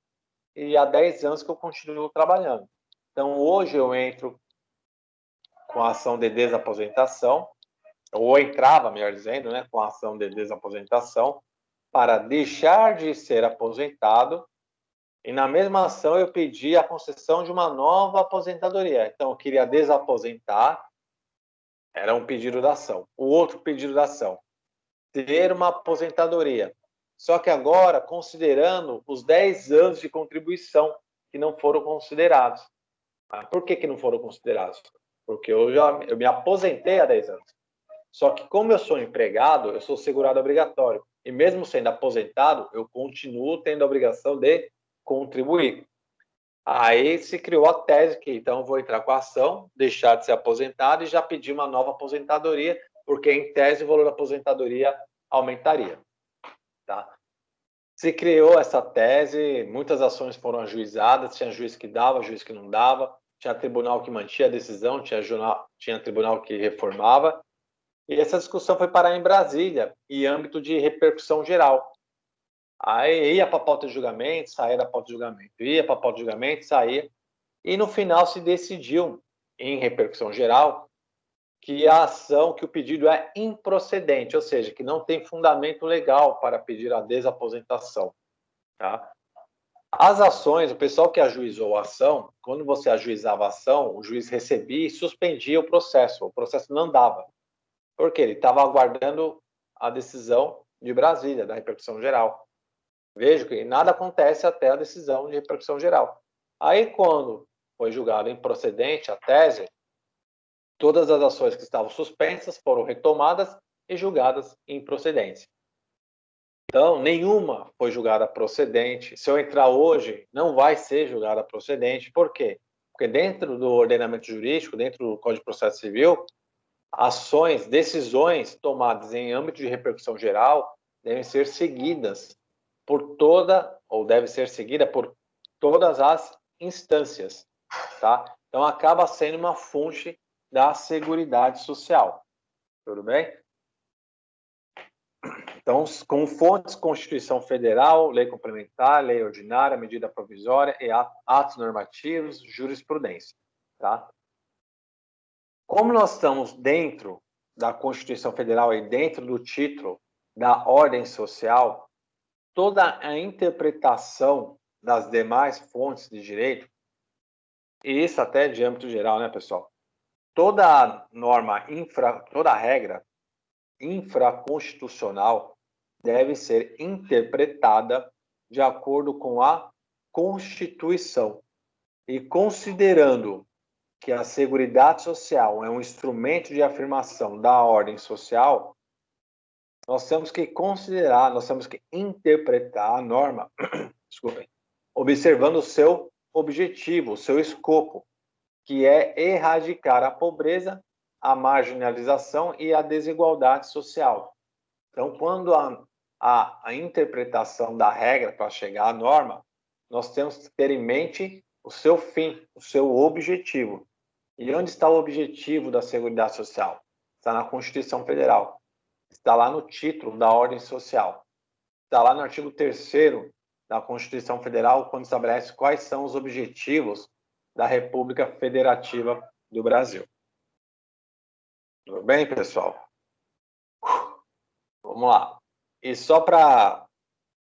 e há 10 anos que eu continuo trabalhando. Então, hoje eu entro com a ação de desaposentação, ou entrava, melhor dizendo, né, com a ação de desaposentação, para deixar de ser aposentado, e na mesma ação eu pedi a concessão de uma nova aposentadoria. Então, eu queria desaposentar, era um pedido da ação. O outro pedido da ação, ter uma aposentadoria. Só que agora, considerando os 10 anos de contribuição que não foram considerados. Por que não foram considerados? Porque eu me aposentei há 10 anos. Só que como eu sou empregado, eu sou segurado obrigatório. E mesmo sendo aposentado, eu continuo tendo a obrigação de contribuir. Aí se criou a tese que, então, eu vou entrar com a ação, deixar de ser aposentado e já pedir uma nova aposentadoria, porque, em tese, o valor da aposentadoria aumentaria. Tá? Se criou essa tese, muitas ações foram ajuizadas, tinha juiz que dava, juiz que não dava, tinha tribunal que mantinha a decisão, tinha tribunal que reformava, e essa discussão foi parar em Brasília, em âmbito de repercussão geral. Aí ia para a pauta de julgamento, saía da pauta de julgamento, ia para a pauta de julgamento, saía, e no final se decidiu, em repercussão geral, que a ação, que o pedido é improcedente, ou seja, que não tem fundamento legal para pedir a desaposentação. Tá? As ações, o pessoal que ajuizou a ação, quando você ajuizava a ação, o juiz recebia e suspendia o processo não andava. Por quê? Ele estava aguardando a decisão de Brasília, da repercussão geral. Vejo que nada acontece até a decisão de repercussão geral. Aí, quando foi julgado improcedente a tese, todas as ações que estavam suspensas foram retomadas e julgadas improcedentes. Então, nenhuma foi julgada procedente. Se eu entrar hoje, não vai ser julgada procedente. Por quê? Porque dentro do ordenamento jurídico, dentro do Código de Processo Civil, ações, decisões tomadas em âmbito de repercussão geral devem ser seguidas por toda, ou deve ser seguida por todas as instâncias, tá? Então, acaba sendo uma fonte da Seguridade Social. Tudo bem? Então, com fontes, Constituição Federal, Lei Complementar, Lei Ordinária, Medida Provisória e atos normativos, jurisprudência, tá? Como nós estamos dentro da Constituição Federal e dentro do título da ordem social, toda a interpretação das demais fontes de direito, e isso até de âmbito geral, né, pessoal? Toda norma, toda regra infraconstitucional deve ser interpretada de acordo com a Constituição. E considerando que a Seguridade Social é um instrumento de afirmação da ordem social, nós temos que considerar, nós temos que interpretar a norma, desculpem, observando o seu objetivo, o seu escopo, que é erradicar a pobreza, a marginalização e a desigualdade social. Então, quando a interpretação da regra para chegar à norma, nós temos que ter em mente o seu fim, o seu objetivo. E onde está o objetivo da Seguridade Social? Está na Constituição Federal. Está lá no título da ordem social. Está lá no artigo 3º da Constituição Federal, quando estabelece quais são os objetivos da República Federativa do Brasil. Tudo bem, pessoal? Vamos lá. E só para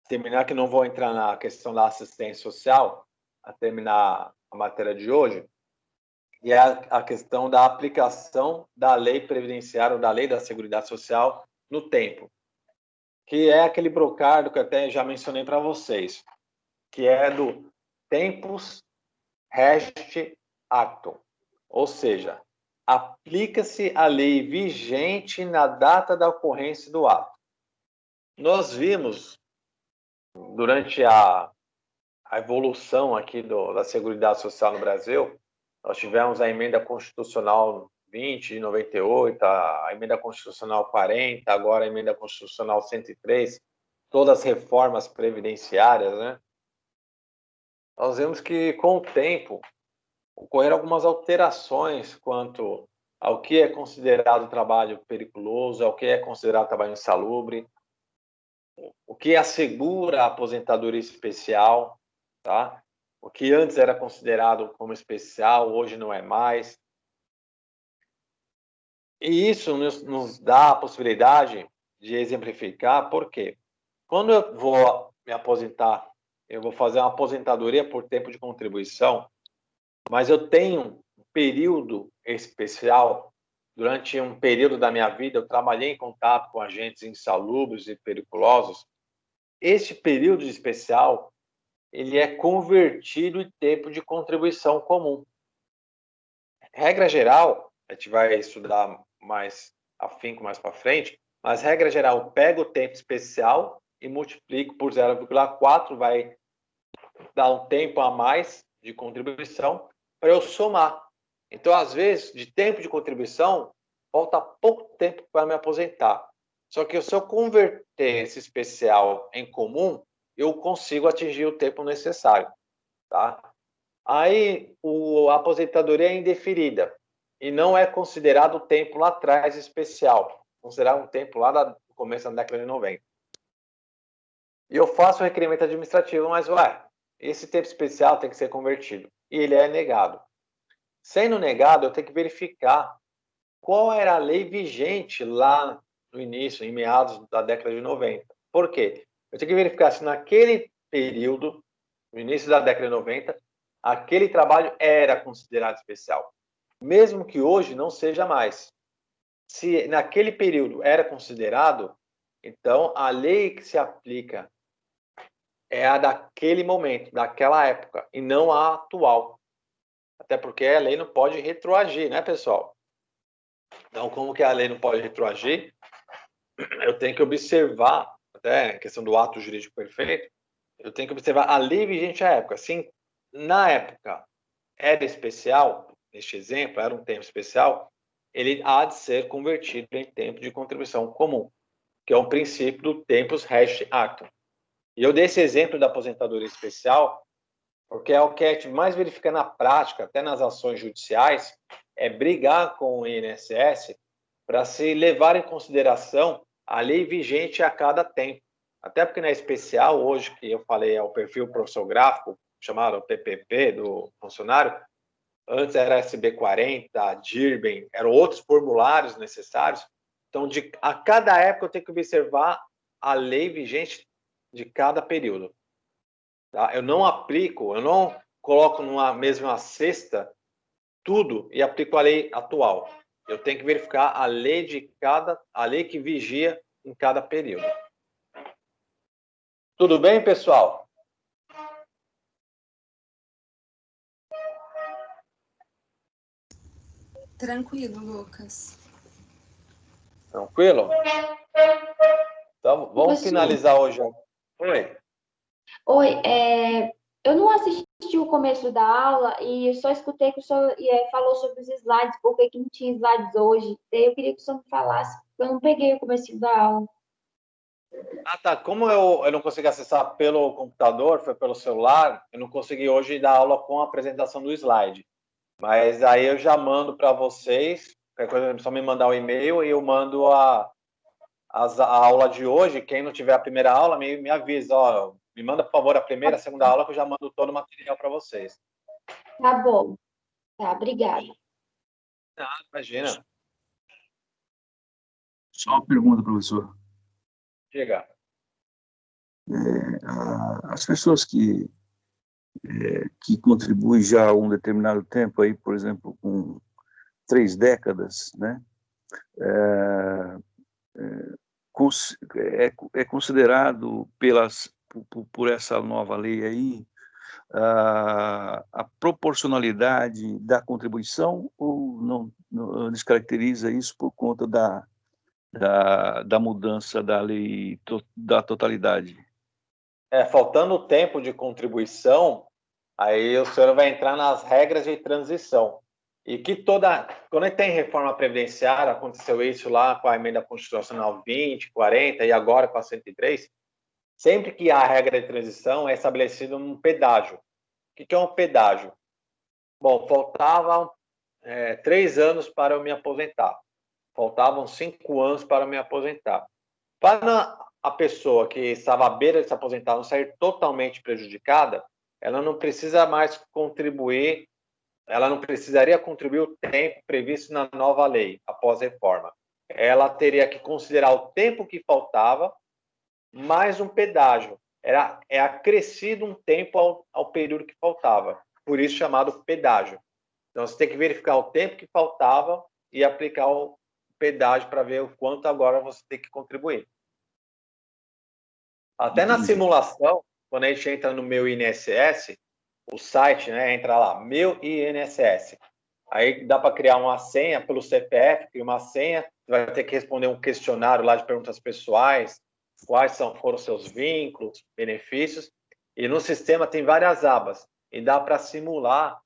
terminar, que não vou entrar na questão da assistência social, a terminar a matéria de hoje, e é a questão da aplicação da lei previdenciária ou da lei da Seguridade Social no tempo, que é aquele brocardo que eu até já mencionei para vocês, que é do tempus regit actum, ou seja, aplica-se a lei vigente na data da ocorrência do ato. Nós vimos, durante a evolução aqui da Seguridade Social no Brasil, nós tivemos a emenda constitucional 20 de 98, a emenda constitucional 40, agora a emenda constitucional 103, todas as reformas previdenciárias, né? Nós vemos que, com o tempo, ocorreram algumas alterações quanto ao que é considerado trabalho periculoso, ao que é considerado trabalho insalubre, o que assegura a aposentadoria especial, tá? O que antes era considerado como especial, hoje não é mais. E isso nos dá a possibilidade de exemplificar, por quê? Quando eu vou me aposentar, eu vou fazer uma aposentadoria por tempo de contribuição, mas eu tenho um período especial. Durante um período da minha vida, eu trabalhei em contato com agentes insalubres e periculosos. Este período especial, ele é convertido em tempo de contribuição comum. Regra geral, a gente vai estudar mais afinco mais para frente, mas regra geral, eu pego o tempo especial e multiplico por 0,4, vai dar um tempo a mais de contribuição para eu somar. Então, às vezes, de tempo de contribuição, falta pouco tempo para me aposentar. Só que se eu converter esse especial em comum, eu consigo atingir o tempo necessário, tá? Aí, a aposentadoria é indeferida e não é considerado o tempo lá atrás especial, considerado um tempo lá do começo da década de 90. E eu faço o requerimento administrativo, mas, esse tempo especial tem que ser convertido. E ele é negado. Sendo negado, eu tenho que verificar qual era a lei vigente lá no início, em meados da década de 90. Por quê? Eu tenho que verificar se naquele período, no início da década de 90, aquele trabalho era considerado especial. Mesmo que hoje não seja mais. Se naquele período era considerado, Então, a lei que se aplica é a daquele momento, daquela época, e não a atual. Até porque a lei não pode retroagir, né, pessoal? Então, como que a lei não pode retroagir? Eu tenho que observar, até a questão do ato jurídico perfeito, eu tenho que observar a lei vigente à época. Se na época era especial, neste exemplo, era um tempo especial, ele há de ser convertido em tempo de contribuição comum, que é um princípio do tempus regit actum. E eu dei esse exemplo da aposentadoria especial, porque é o que a gente mais verifica na prática, até nas ações judiciais, é brigar com o INSS para se levar em consideração a lei vigente a cada tempo. Até porque na especial, hoje, que eu falei, é o perfil professor-gráfico, chamado PPP do funcionário, antes era SB40, DIRBEN, eram outros formulários necessários. Então, a cada época eu tenho que observar a lei vigente de cada período. Tá? Eu não coloco numa mesma cesta tudo e aplico a lei atual. Eu tenho que verificar a lei que vigia em cada período. Tudo bem, pessoal? Tranquilo, Lucas. Tranquilo? Então, vamos finalizar hoje. Oi. Oi, eu não assisti o começo da aula e eu só escutei que o senhor falou sobre os slides, porque que não tinha slides hoje. Eu queria que o senhor me falasse, porque eu não peguei o começo da aula. Ah, tá. Como eu não consegui acessar pelo computador, foi pelo celular, eu não consegui hoje dar aula com a apresentação do slide. Mas aí eu já mando para vocês, qualquer coisa é só me mandar um e-mail e eu mando a aula de hoje. Quem não tiver a primeira aula, me avisa, ó, me manda, por favor, a primeira, a segunda aula, que eu já mando todo o material para vocês. Tá bom. Tá, obrigada. Ah, imagina. Só uma pergunta, professor. Diga. As pessoas que contribuem já há um determinado tempo, aí, por exemplo, com 3 décadas, né, é considerado por essa nova lei aí a proporcionalidade da contribuição, ou não descaracteriza isso por conta da mudança da lei da totalidade? Faltando o tempo de contribuição, aí o senhor vai entrar nas regras de transição. E que quando a gente tem reforma previdenciária, aconteceu isso lá com a emenda constitucional 20, 40 e agora com a 103, sempre que há regra de transição é estabelecido um pedágio. O que é um pedágio? Bom, faltavam 3 anos para eu me aposentar. Faltavam 5 anos para eu me aposentar. Para a pessoa que estava à beira de se aposentar não sair totalmente prejudicada, ela não precisa mais contribuir, ela não precisaria contribuir o tempo previsto na nova lei, após a reforma. Ela teria que considerar o tempo que faltava, mais um pedágio. É acrescido um tempo ao período que faltava, por isso chamado pedágio. Então, você tem que verificar o tempo que faltava e aplicar o pedágio para ver o quanto agora você tem que contribuir. Até na simulação, quando a gente entra no Meu INSS, o site, né, entra lá, Meu INSS. Aí dá para criar uma senha pelo CPF, cria uma senha, você vai ter que responder um questionário lá de perguntas pessoais, quais foram os seus vínculos, benefícios, e no sistema tem várias abas, e dá para simular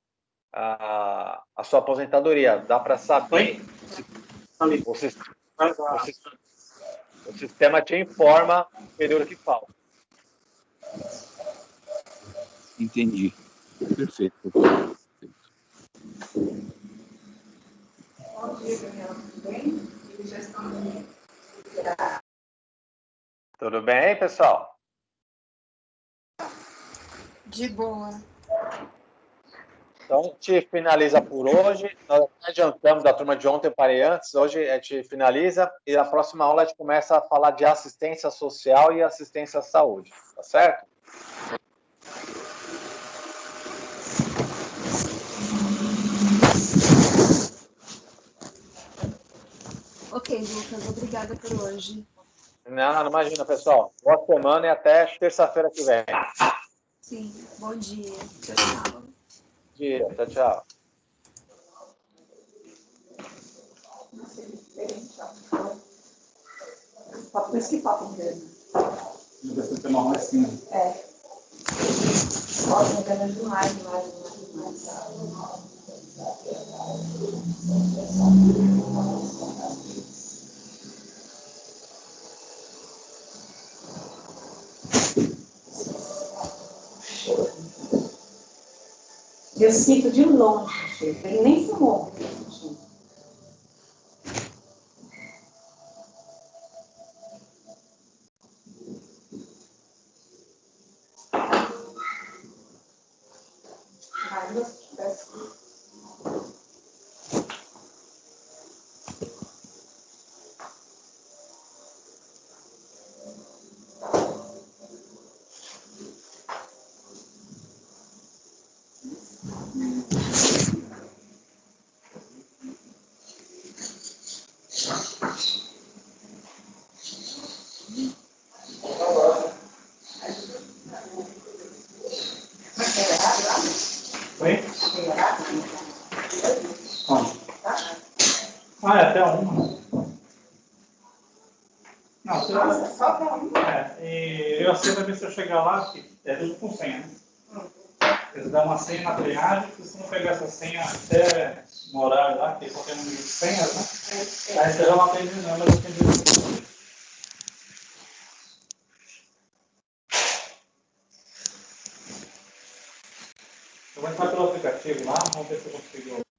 a sua aposentadoria, dá para saber o sistema te informa o período que falta. Entendi. Perfeito. Bom dia, Daniela. Tudo bem? Eles já estão aqui. Tudo bem, pessoal? De boa. Então, a gente finaliza por hoje. Nós adiantamos da turma de ontem, eu parei antes. Hoje a gente finaliza e na próxima aula a gente começa a falar de assistência social e assistência à saúde. Tá certo? Ok, Lucas. Obrigada por hoje. Não, não imagina, pessoal. Boa semana e até terça-feira que vem. Sim, bom dia. Tchau, tchau. Tchau, tchau. Papo esse papo mesmo. Você tem uma voz assim. É. Nossa, eu quero demais. Eu sinto de longe, chefe. Ele nem fumou. Oi? Onde? Ah, é até uma. Não, você vai... Só pra um? E eu aceito ver se eu chegar lá, que é tudo com senha, né? Eles dão uma senha na triagem, se você não pegar essa senha até no horário lá, que só tem um número de senhas, né? Aí você já não atende não, mas eu atendi. Eu vou entrar pelo aplicativo lá, vamos ver se eu consigo.